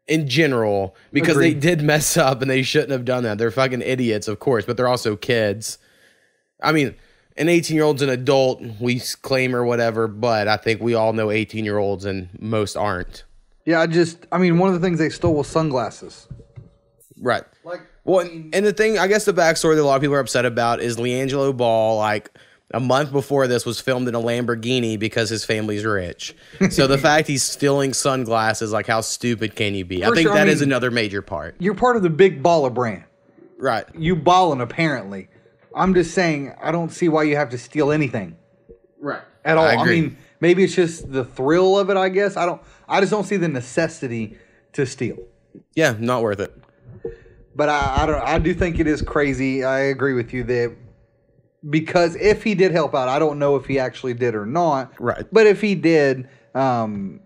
C: in general, because
A: Agreed.
C: they did mess up and they shouldn't have done that. They're fucking idiots, of course, but they're also kids. I mean, an 18-year-old's an adult, we claim, or whatever, but I think we all know 18-year-olds and most aren't.
A: Yeah, one of the things they stole was sunglasses.
C: Right. And the thing, I guess the backstory that a lot of people are upset about is LiAngelo Ball, like, a month before this was filmed in a Lamborghini because his family's rich. So the fact he's stealing sunglasses, like, how stupid can you be? I think that is another major part.
A: You're part of the big baller brand.
C: Right.
A: You ballin', apparently. I'm just saying, I don't see why you have to steal anything.
C: Right.
A: At all.
C: I agree.
A: I mean, maybe it's just the thrill of it, I guess. I just don't see the necessity to steal.
C: Yeah, not worth it.
A: But I do think it is crazy. I agree with you that because if he did help out, I don't know if he actually did or not.
C: Right.
A: But if he did, them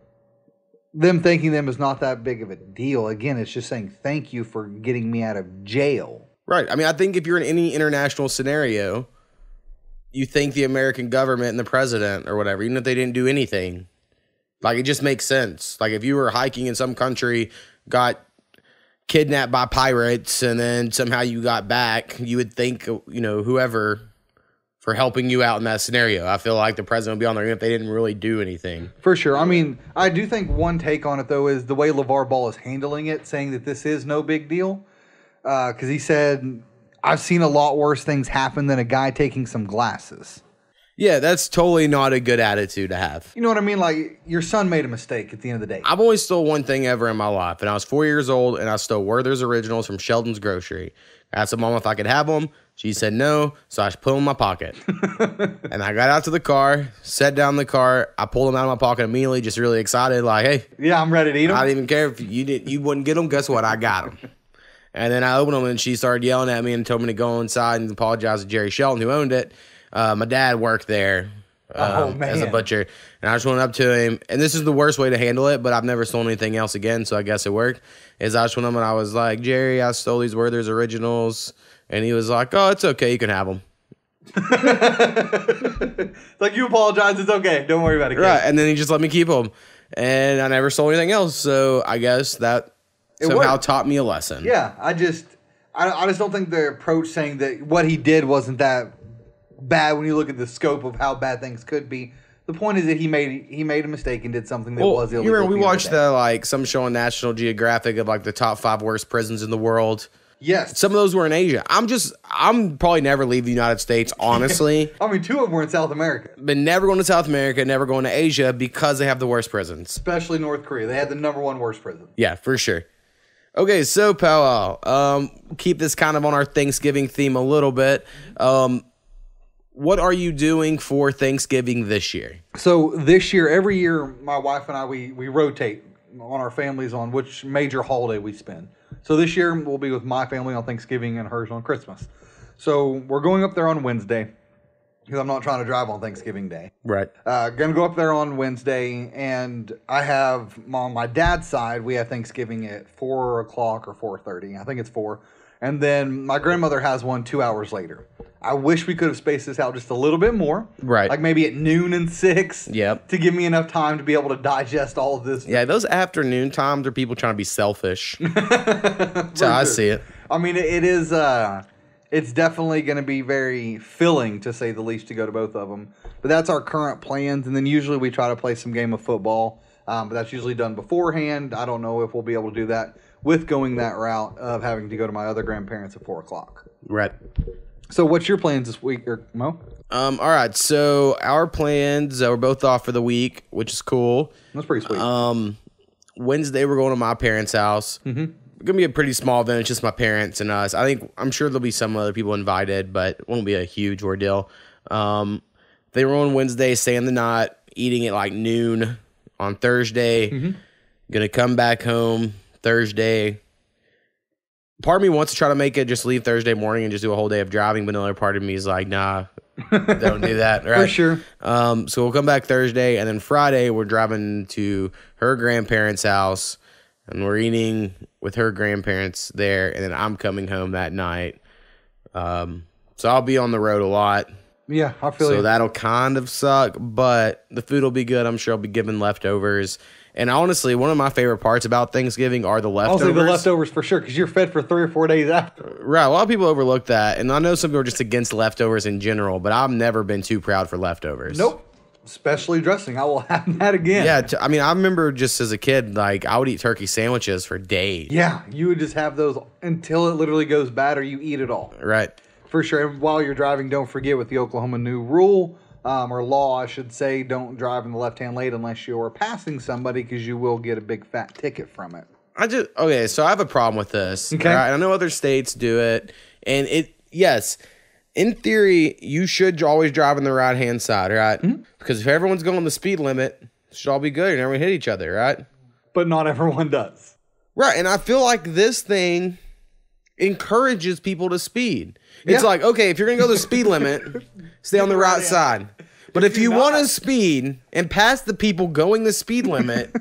A: thanking them is not that big of a deal. Again, it's just saying thank you for getting me out of jail.
C: Right. I mean, I think if you're in any international scenario, you thank the American government and the president or whatever, even if they didn't do anything. Like, it just makes sense. Like, if you were hiking in some country, got kidnapped by pirates, and then somehow you got back, you would thank, whoever for helping you out in that scenario. I feel like the president would be on there even if they didn't really do anything.
A: For sure. I mean, I do think one take on it, though, is the way LeVar Ball is handling it, saying that this is no big deal. Because he said, I've seen a lot worse things happen than a guy taking some glasses.
C: Yeah, that's totally not a good attitude to have.
A: You know what I mean? Like, your son made a mistake at the end of the day.
C: I've only stole one thing ever in my life, and I was 4 years old, and I stole Werther's Originals from Sheldon's Grocery. I asked my mom if I could have them. She said no, so I put them in my pocket. And I got out to the car, sat down in the car. I pulled them out of my pocket immediately, just really excited, like, hey.
A: Yeah, I'm ready to eat them.
C: I didn't even care if you wouldn't get them. Guess what? I got them. And then I opened them, and she started yelling at me and told me to go inside and apologize to Jerry Shelton, who owned it. My dad worked there as a butcher. And I just went up to him, and this is the worst way to handle it, but I've never stolen anything else again, so I guess it worked. I just went up and I was like, Jerry, I stole these Werther's Originals. And he was like, oh, it's okay. You can have them.
A: Like, you apologize. It's okay. Don't worry about it.
C: Right. And then he just let me keep them. And I never stole anything else. So I guess that somehow taught me a lesson.
A: Yeah. I just don't think the approach saying that what he did wasn't that bad when you look at the scope of how bad things could be. The point is that he made a mistake and did something that was illegal.
C: You remember we watched some show on National Geographic of like the top 5 worst prisons in the world.
A: Yes.
C: Some of those were in Asia. I'm probably never leave the United States, honestly.
A: I mean, 2 of them were in South America.
C: But never going to South America, never going to Asia because they have the worst prisons.
A: Especially North Korea. They had the #1 worst prison.
C: Yeah, for sure. Okay, so Powwow. Keep this kind of on our Thanksgiving theme a little bit. What are you doing for Thanksgiving this year?
A: So this year, every year, my wife and I, we rotate on our families on which major holiday we spend. So this year we'll be with my family on Thanksgiving and hers on Christmas. So we're going up there on Wednesday because I'm not trying to drive on Thanksgiving Day.
C: Right.
A: Going to go up there on Wednesday, and I have on my dad's side, we have Thanksgiving at 4 o'clock or 4:30. I think it's 4. And then my grandmother has one 2 hours later. I wish we could have spaced this out just a little bit more.
C: Right.
A: Like maybe at noon and 6.
C: Yep.
A: To give me enough time to be able to digest all of this.
C: Yeah, those afternoon times are people trying to be selfish. So I see it.
A: I mean, it is, it's definitely going to be very filling, to say the least, to go to both of them. But that's our current plans. And then usually we try to play some game of football. But that's usually done beforehand. I don't know if we'll be able to do that with going that route of having to go to my other grandparents at 4 o'clock.
C: Right.
A: So what's your plans this week, Mo?
C: All right. So our plans, we're both off for the week, which is cool.
A: That's pretty sweet.
C: Wednesday, we're going to my parents' house. Mm-hmm. It's going to be a pretty small event. It's just my parents and us. I'm sure there'll be some other people invited, but it won't be a huge ordeal. They were on Wednesday, staying the night, eating at like noon on Thursday. Mm-hmm. Going to come back home Thursday. Part of me wants to try to make it just leave Thursday morning and just do a whole day of driving, but another part of me is like, nah, don't do that. Right?
A: For sure.
C: So we'll come back Thursday, and then Friday we're driving to her grandparents' house, and we're eating with her grandparents there, and then I'm coming home that night. So I'll be on the road a lot.
A: Yeah, I feel you.
C: So that'll kind of suck, but the food will be good. I'm sure I'll be given leftovers. And honestly, one of my favorite parts about Thanksgiving are the leftovers.
A: I'll say the leftovers for sure, because you're fed for 3 or 4 days after.
C: Right. A lot of people overlook that. And I know some people are just against leftovers in general, but I've never been too proud for leftovers.
A: Nope. Especially dressing. I will have that again.
C: Yeah. I mean, I remember just as a kid, like, I would eat turkey sandwiches for days.
A: Yeah. You would just have those until it literally goes bad or you eat it all.
C: Right.
A: For sure. And while you're driving, don't forget with the Oklahoma new rule, or law, I should say, don't drive in the left-hand lane unless you're passing somebody, because you will get a big fat ticket from it.
C: Okay, so I have a problem with this.
A: Okay.
C: Right? I know other states do it, and yes, in theory, you should always drive on the right-hand side, right? Mm-hmm. Because if everyone's going the speed limit, it should all be good and everyone hit each other, right?
A: But not everyone does.
C: Right, and I feel like this thing encourages people to speed. It's like, okay, if you're going to go the speed limit, stay on the right side. But if you want to speed and pass the people going the speed limit,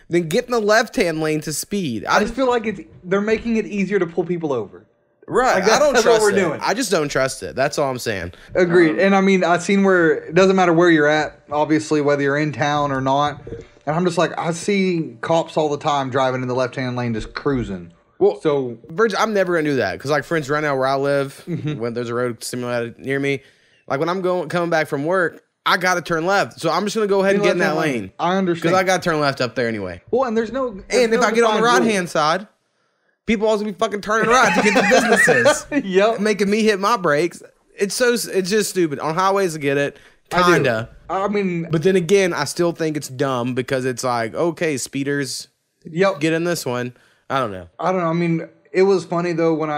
C: then get in the left-hand lane to speed.
A: I just feel like they're making it easier to pull people over.
C: Right. Like I don't trust what we're doing. I just don't trust it. That's all I'm saying.
A: Agreed. And I mean, I've seen where it doesn't matter where you're at, obviously, whether you're in town or not. And I'm just like, I see cops all the time driving in the left-hand lane just cruising.
C: Well, so Virgin, I'm never going to do that. Because, like, for instance, right now where I live, when there's a road simulated near me, like when I'm coming back from work, I got to turn left. So I'm just going to go ahead and get in that lane.
A: I understand.
C: Because I got to turn left up there anyway.
A: Well, and there's no...
C: And if I get on the right-hand side... People always be fucking turning right to get to businesses.
A: Yep.
C: Making me hit my brakes. It's just stupid. On highways, I get it. Kinda.
A: I mean...
C: But then again, I still think it's dumb because it's like, okay, speeders, get in this one. I don't know.
A: I mean, it was funny, though, when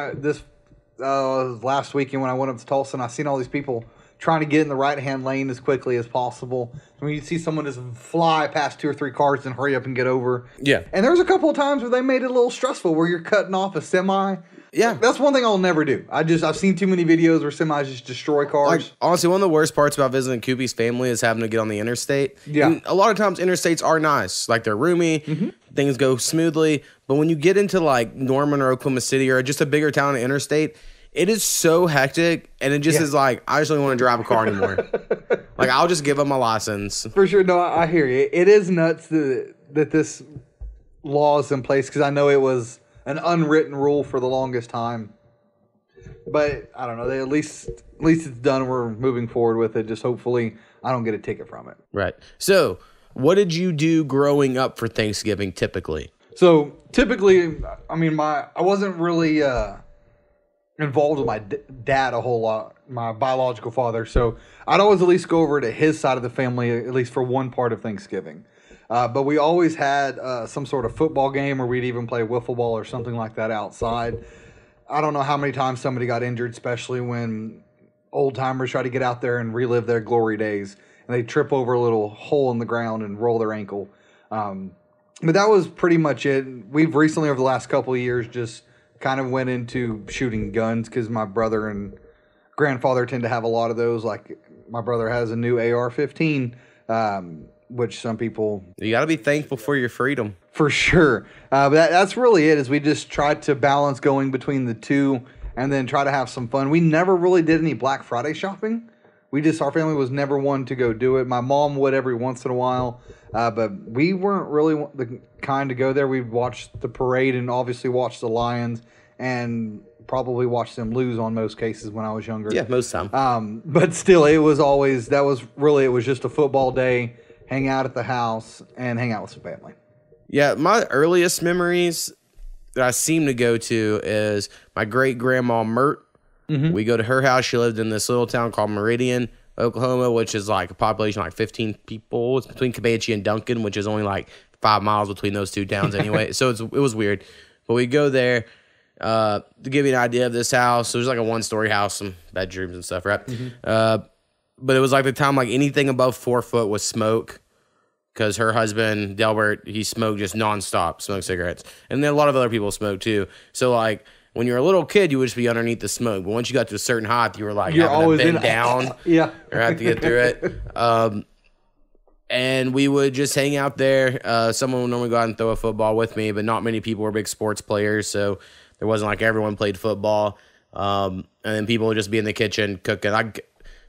A: last weekend when I went up to Tulsa and I seen all these people trying to get in the right-hand lane as quickly as possible. When you see someone just fly past 2 or 3 cars and hurry up and get over.
C: Yeah.
A: And there's a couple of times where they made it a little stressful where you're cutting off a semi.
C: Yeah.
A: That's one thing I'll never do. I've seen too many videos where semis just destroy cars.
C: Like, honestly, one of the worst parts about visiting Koopy's family is having to get on the interstate.
A: Yeah.
C: And a lot of times interstates are nice. Like they're roomy. Things go smoothly. But when you get into like Norman or Oklahoma City or just a bigger town interstate, it is so hectic, and it just is like, I just don't want to drive a car anymore. Like, I'll just give up my license.
A: For sure. No, I hear you. It is nuts that this law is in place, because I know it was an unwritten rule for the longest time. But, I don't know. At least it's done. We're moving forward with it. Just hopefully I don't get a ticket from it.
C: Right. So, what did you do growing up for Thanksgiving, typically?
A: So, typically, I mean, I wasn't really... involved with my dad a whole lot, my biological father. So I'd always at least go over to his side of the family, at least for one part of Thanksgiving. But we always had some sort of football game, or we'd even play wiffle ball or something like that outside. I don't know how many times somebody got injured, especially when old timers try to get out there and relive their glory days, and they trip over a little hole in the ground and roll their ankle. But that was pretty much it. We've recently, over the last couple of years, just kind of went into shooting guns because my brother and grandfather tend to have a lot of those. Like my brother has a new AR-15, which some people...
C: You got to be thankful for your freedom.
A: For sure. But that's really it, is we just tried to balance going between the two and then try to have some fun. We never really did any Black Friday shopping. Our family was never one to go do it. My mom would every once in a while, but we weren't really the kind to go there. We'd watch the parade and obviously watch the Lions and probably watch them lose on most cases when I was younger.
C: Yeah, most time.
A: But still, it was just a football day, hang out at the house and hang out with some family.
C: Yeah, my earliest memories that I seem to go to is my great-grandma Mert. We go to her house. She lived in this little town called Meridian, Oklahoma, which is like a population of like 15 people. It's between Comanche and Duncan, which is only like 5 miles between those two towns anyway. So it was weird. But we go there to give you an idea of this house. So it was like a 1-story house, some bedrooms and stuff, right? But it was like the time like anything above 4 foot was smoke, because her husband, Delbert, he smoked just nonstop, smoked cigarettes. And then a lot of other people smoked too. So like... when you were a little kid, you would just be underneath the smoke. But once you got to a certain height, you were like having to bend down.
A: Yeah.
C: Or have to get through it. And we would just hang out there. Someone would normally go out and throw a football with me, but not many people were big sports players. So there wasn't like everyone played football. And then people would just be in the kitchen cooking.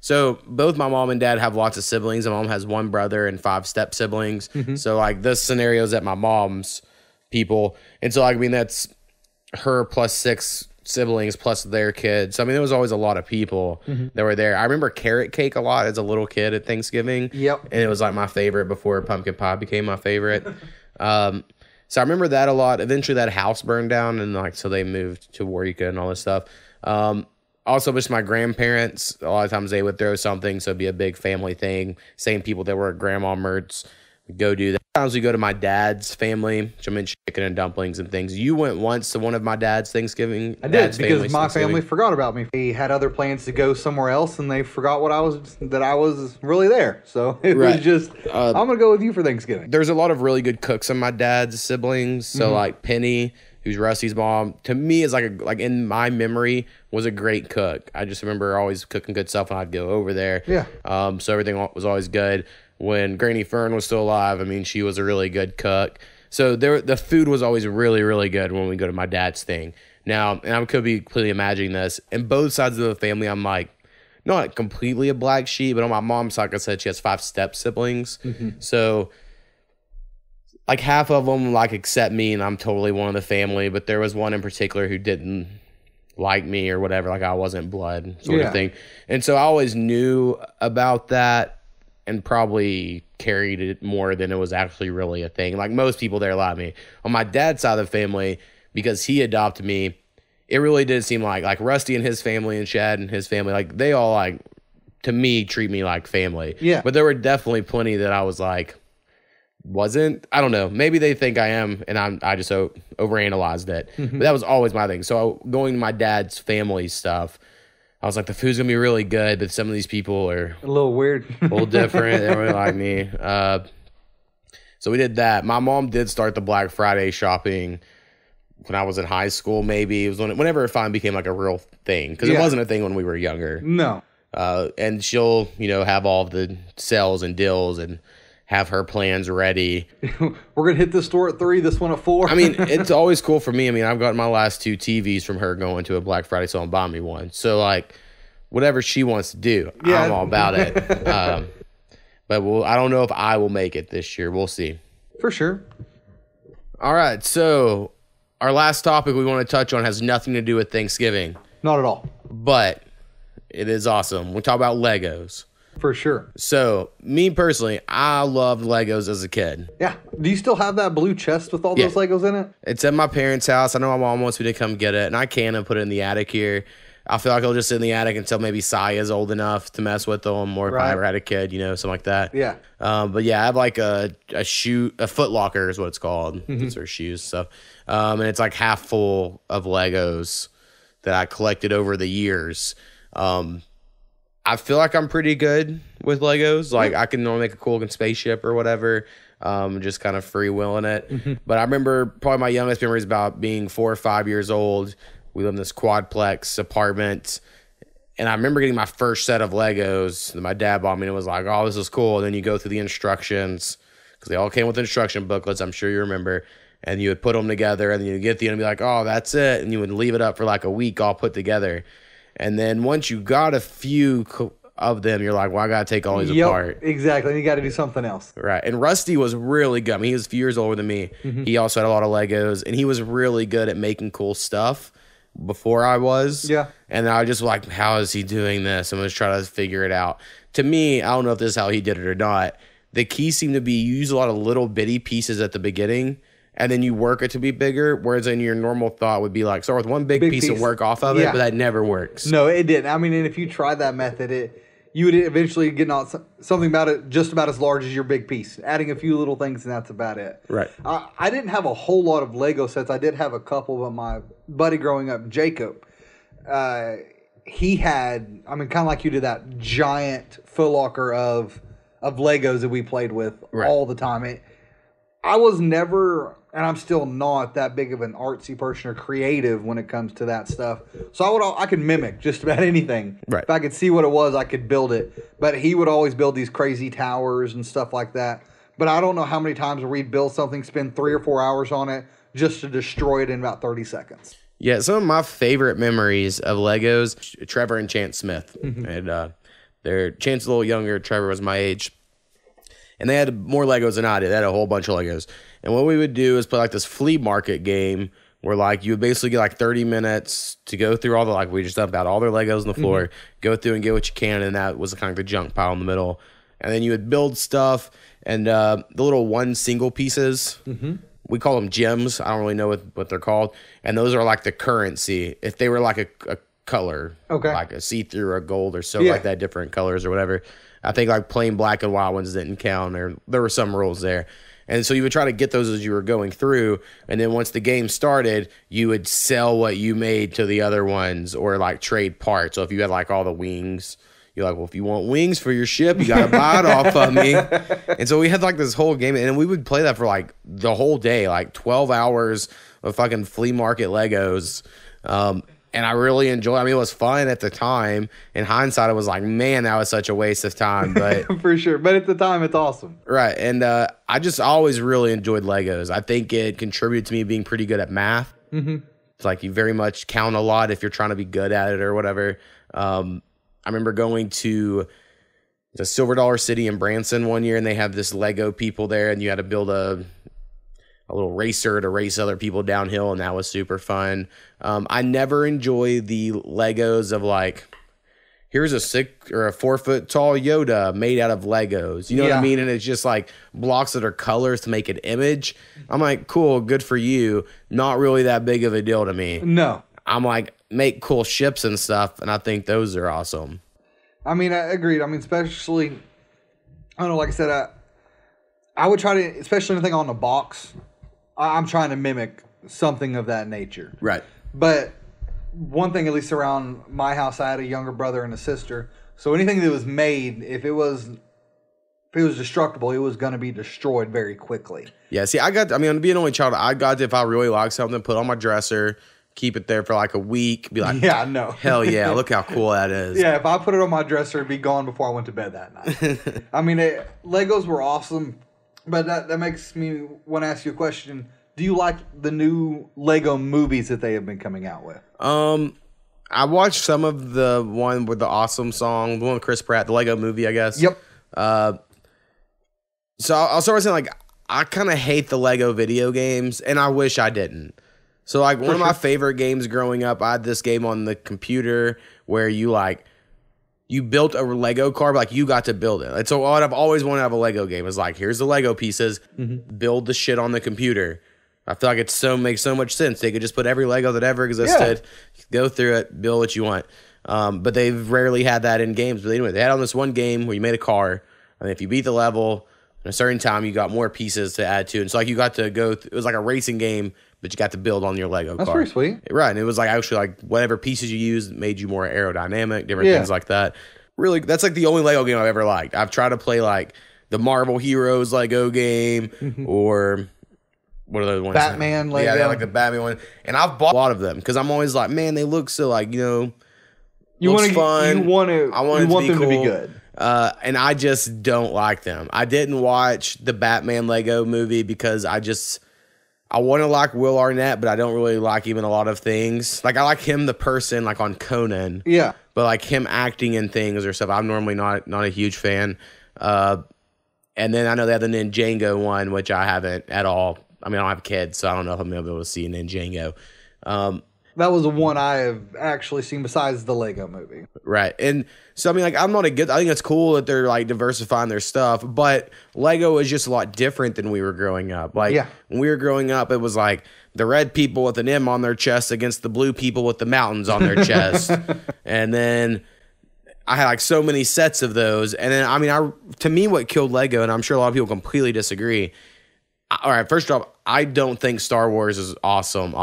C: So both my mom and dad have lots of siblings. My mom has 1 brother and 5 step siblings. So like this scenario is at my mom's people. And so like, I mean, that's her plus 6 siblings plus their kids. So, I mean, there was always a lot of people that were there. I remember carrot cake a lot as a little kid at Thanksgiving.
A: Yep.
C: And it was like my favorite before pumpkin pie became my favorite. So I remember that a lot. Eventually that house burned down, and like, so they moved to Eureka and all this stuff. Also, just my grandparents, a lot of times they would throw something. So it'd be a big family thing. Same people that were at Grandma Mertz go do that. Sometimes we go to my dad's family, which I mentioned chicken and dumplings and things. You went once to one of my dad's Thanksgiving.
A: I did, because my family forgot about me. They had other plans to go somewhere else, and they forgot that I was really there. So it was just, I'm going to go with you for Thanksgiving.
C: There's a lot of really good cooks on my dad's siblings. So like Penny who's Rusty's mom, to me is like in my memory was a great cook. I just remember always cooking good stuff when I'd go over there.
A: Yeah.
C: So everything was always good. When Granny Fern was still alive, I mean, she was a really good cook. So the food was always really, really good when we go to my dad's thing. Now, and I could be completely imagining this, in both sides of the family, I'm like, not completely a black sheep, but on my mom's side, like I said, she has 5 step siblings. So like half of them like accept me and I'm totally one of the family, but there was one in particular who didn't like me or whatever, like I wasn't blood sort of thing. And so I always knew about that and probably carried it more than it was actually really a thing. Like most people there liked me. On my dad's side of the family, because he adopted me, it really did seem like Rusty and his family and Shad and his family, like they all like, to me, treat me like family.
A: Yeah.
C: But there were definitely plenty that I was like, wasn't. I don't know. Maybe they think I am, and I just overanalyzed it. But that was always my thing. So going to my dad's family stuff, I was like, the food's gonna be really good, but some of these people are
A: a little weird,
C: a little different. They don't really like me. So we did that. My mom did start the Black Friday shopping when I was in high school. Maybe it was whenever it finally became like a real thing, because it wasn't a thing when we were younger.
A: No.
C: And she'll have all of the sales and deals and have her plans ready.
A: We're gonna hit this store at 3, this one at 4.
C: I mean, it's always cool for me. I mean, I've gotten my last 2 TVs from her going to a Black Friday sale and buying me one. So like, whatever she wants to do, I'm all about it. But I don't know if I will make it this year. We'll see.
A: For sure.
C: All right. So our last topic we want to touch on has nothing to do with Thanksgiving.
A: Not at all.
C: But it is awesome. We talk about Legos.
A: For sure.
C: So, me personally, I loved Legos as a kid.
A: Yeah. Do you still have that blue chest with all those Legos in it?
C: It's at my parents' house. I know my mom wants me to come get it, and I can and put it in the attic here. I feel like it'll just sit in the attic until maybe Saya's old enough to mess with them, or if I ever had a kid, something like that.
A: Yeah.
C: But yeah, I have like a Foot Locker is what it's called. It's their shoes stuff. And it's like half full of Legos that I collected over the years. I feel like I'm pretty good with Legos. Like I can normally make a cool spaceship or whatever. Just kind of freewheeling it. But I remember probably my youngest memory is about being 4 or 5 years old. We lived in this quadplex apartment. And I remember getting my first set of Legos that my dad bought me. And it was like, oh, this is cool. And then you go through the instructions, because they all came with instruction booklets, I'm sure you remember. And you would put them together, and then you'd get the end and be like, oh, that's it. And you would leave it up for like a week all put together. And then once you got a few of them, you're like, well, I got to take all these apart.
A: Exactly. And you got to do something else.
C: Right. And Rusty was really good. I mean, he was a few years older than me. He also had a lot of Legos, and he was really good at making cool stuff before I was.
A: Yeah.
C: And I was just like, how is he doing this? I'm going to try to figure it out. To me, I don't know if this is how he did it or not. The key seemed to be you use a lot of little bitty pieces at the beginning, and then you work it to be bigger, whereas in your normal thought would be like, start with one big piece and work off of it, but that never works.
A: No, it didn't. I mean, and if you tried that method, you would eventually get something about it just about as large as your big piece, adding a few little things, and that's about it.
C: Right.
A: I didn't have a whole lot of Lego sets. I did have a couple, but my buddy growing up, Jacob, he had, I mean, kind of like you did, that giant Foot Locker of Legos that we played with all the time. I was never, and I'm still not that big of an artsy person or creative when it comes to that stuff. So I could mimic just about anything.
C: Right.
A: If I could see what it was, I could build it. But he would always build these crazy towers and stuff like that. But I don't know how many times we'd build something, spend 3 or 4 hours on it just to destroy it in about 30 seconds.
C: Yeah, some of my favorite memories of Legos, Trevor and Chance Smith. And Chance was a little younger, Trevor was my age. And they had more Legos than I did. They had a whole bunch of Legos. And what we would do is play like this flea market game where like you would basically get like 30 minutes to go through all the, like we just dumped out all their Legos on the floor, go through and get what you can. And that was kind of the junk pile in the middle. And then you would build stuff, and the little one single pieces, we call them gems. I don't really know what they're called. And those are like the currency. If they were like a color, like a see-through or a gold or so like that, different colors or whatever. I think like plain black and white ones didn't count. There were some rules there. And so you would try to get those as you were going through. And then once the game started, you would sell what you made to the other ones or like trade parts. So if you had like all the wings, you're like, well, if you want wings for your ship, you got to buy it off of me. And so we had like this whole game, and we would play that for like the whole day, like 12 hours of fucking flea market Legos. And I really enjoyed it. I mean, it was fun at the time. In hindsight, it was like, man, that was such a waste of time. But
A: for sure. But at the time, it's awesome.
C: Right. And I just always really enjoyed Legos. I think it contributed to me being pretty good at math. Mm-hmm. It's like you very much count a lot if you're trying to be good at it or whatever. I remember going to the Silver Dollar City in Branson one year, and they have this Lego people there, and you had to build a little racer to race other people downhill, and that was super fun. I never enjoy the Legos of like, here's a 6 or a 4 foot tall Yoda made out of Legos. You know what I mean? And it's just like blocks that are colors to make an image. I'm like, cool, good for you. Not really that big of a deal to me.
A: No.
C: I'm like, make cool ships and stuff, and I think those are awesome.
A: I mean, I agreed. I mean, especially, I don't know, like I said, I would try to, especially anything on the box, I'm trying to mimic something of that nature.
C: Right.
A: But one thing, at least around my house, I had a younger brother and a sister. So anything that was made, if it was destructible, it was going to be destroyed very quickly.
C: Yeah, see, being an only child, I got to, if I really like something, put it on my dresser, keep it there for like a week, be like,
A: yeah, no.
C: Hell yeah, look how cool that is.
A: Yeah, if I put it on my dresser, it'd be gone before I went to bed that night. I mean, Legos were awesome, but that makes me want to ask you a question. Do you like the new Lego movies that they have been coming out with?
C: I watched some of the one with the awesome song, the one with Chris Pratt, the Lego movie, I guess.
A: Yep.
C: So I'll start by saying, like, I kind of hate the Lego video games, and I wish I didn't. So, like, one of my favorite games growing up, I had this game on the computer where you built a Lego car, but, like, you got to build it. It's what I've always wanted to have a Lego game. It's like, here's the Lego pieces, build the shit on the computer. I feel like makes so much sense. They could just put every Lego that ever existed, go through it, build what you want. But they've rarely had that in games. But anyway, they had on this one game where you made a car, and if you beat the level in a certain time, you got more pieces to add to it. And so, like, you got to go it was like a racing game, but you got to build on your Lego car.
A: That's pretty sweet.
C: Right. And it was like actually like whatever pieces you used made you more aerodynamic, different things like that. Really, that's like the only Lego game I've ever liked. I've tried to play like the Marvel Heroes Lego game or what are those ones?
A: Batman Lego.
C: Yeah, like the Batman one. And I've bought a lot of them because I'm always like, man, they look so like,
A: you want fun. You want them to be good.
C: And I just don't like them. I didn't watch the Batman Lego movie because I want to like Will Arnett, but I don't really like even a lot of things. Like, I like him, the person, like on Conan.
A: Yeah.
C: But like him acting in things or stuff, I'm normally not a huge fan. And then I know they have the Ninjago one, which I haven't at all. I mean, I don't have kids, so I don't know if I'm going to be able to see Ninjago.
A: That was the one I have actually seen besides the Lego movie.
C: Right. And so, I mean, like, I think it's cool that they're, like, diversifying their stuff, but Lego is just a lot different than we were growing up. Like, when we were growing up, it was, like, the red people with an M on their chest against the blue people with the mountains on their chest. And then I had, like, so many sets of those. And then, I mean, to me, what killed Lego, and I'm sure a lot of people completely disagree. All right, first off, I don't think Star Wars is awesome.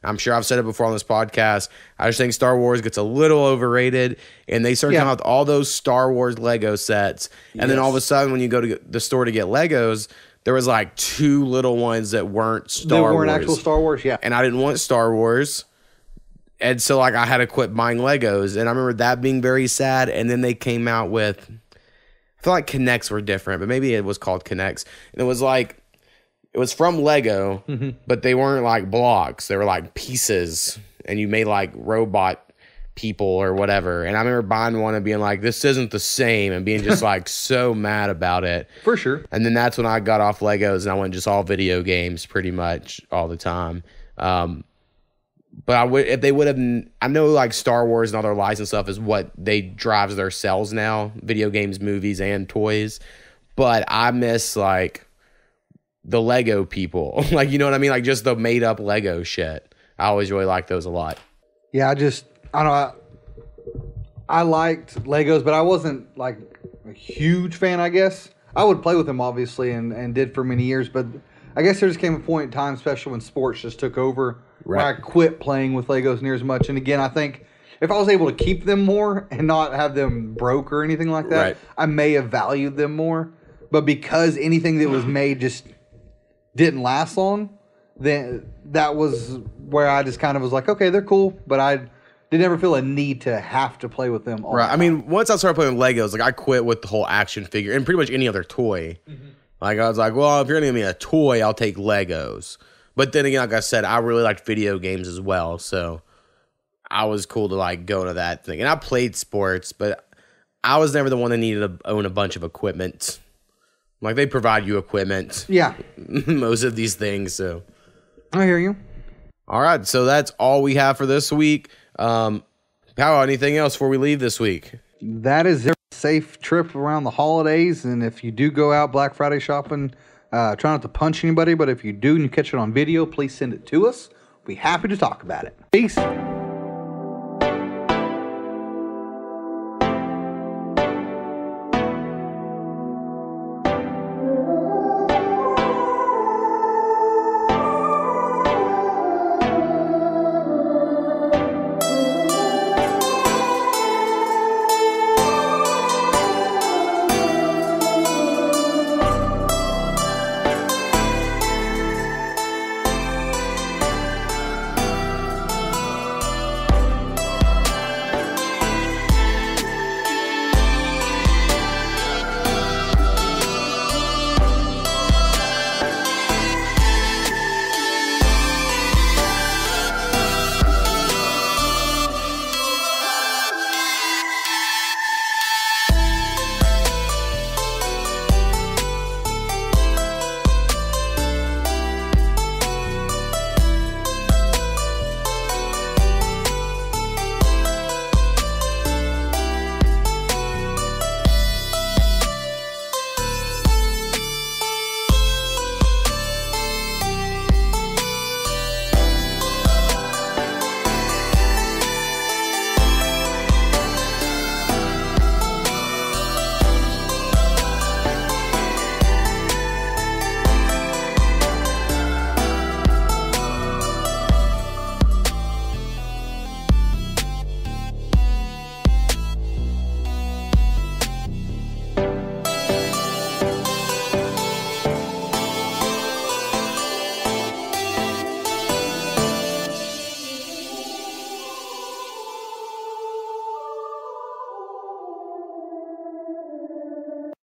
C: I'm sure I've said it before on this podcast. I just think Star Wars gets a little overrated, and they started coming out with all those Star Wars Lego sets. And then all of a sudden, when you go to the store to get Legos, there was like 2 little ones that weren't Star Wars. They weren't
A: actual Star Wars, yeah.
C: And I didn't want Star Wars. And so, like, I had to quit buying Legos. And I remember that being very sad. And then they came out with, I feel like Kinects were different, but maybe it was called Kinects. And it was like, it was from Lego, but they weren't like blocks. They were like pieces, and you made like robot people or whatever. And I remember buying one and being like, this isn't the same, and being just like so mad about it.
A: For sure.
C: And then that's when I got off Legos and I went just all video games pretty much all the time. But if they would have, I know like Star Wars and other licensed stuff is what they drives their sales now, video games, movies, and toys. But I miss like the Lego people, like, you know what I mean? Like just the made up Lego shit. I always really liked those a lot.
A: Yeah, I liked Legos, but I wasn't like a huge fan, I guess. I would play with them obviously and did for many years, but I guess there just came a point in time, especially when sports just took over, where I quit playing with Legos near as much. And again, I think if I was able to keep them more and not have them broke or anything like that, I may have valued them more. But because anything that was made just didn't last long, then that was where I just kind of was like, okay, they're cool, but I did never feel a need to have to play with them all the time.
C: I mean, once I started playing with Legos, like I quit with the whole action figure and pretty much any other toy. Like I was like, well, if you're gonna give me a toy, I'll take Legos. But then again, like I said, I really liked video games as well, so I was cool to like go into that thing. And I played sports, but I was never the one that needed to own a bunch of equipment. Like they provide you equipment.
A: Yeah.
C: Most of these things, so.
A: I hear you.
C: All right, so that's all we have for this week. Powwow, anything else before we leave this week?
A: That is a safe trip around the holidays, and if you do go out Black Friday shopping, try not to punch anybody, but if you do and you catch it on video, please send it to us. We'll be happy to talk about it. Peace.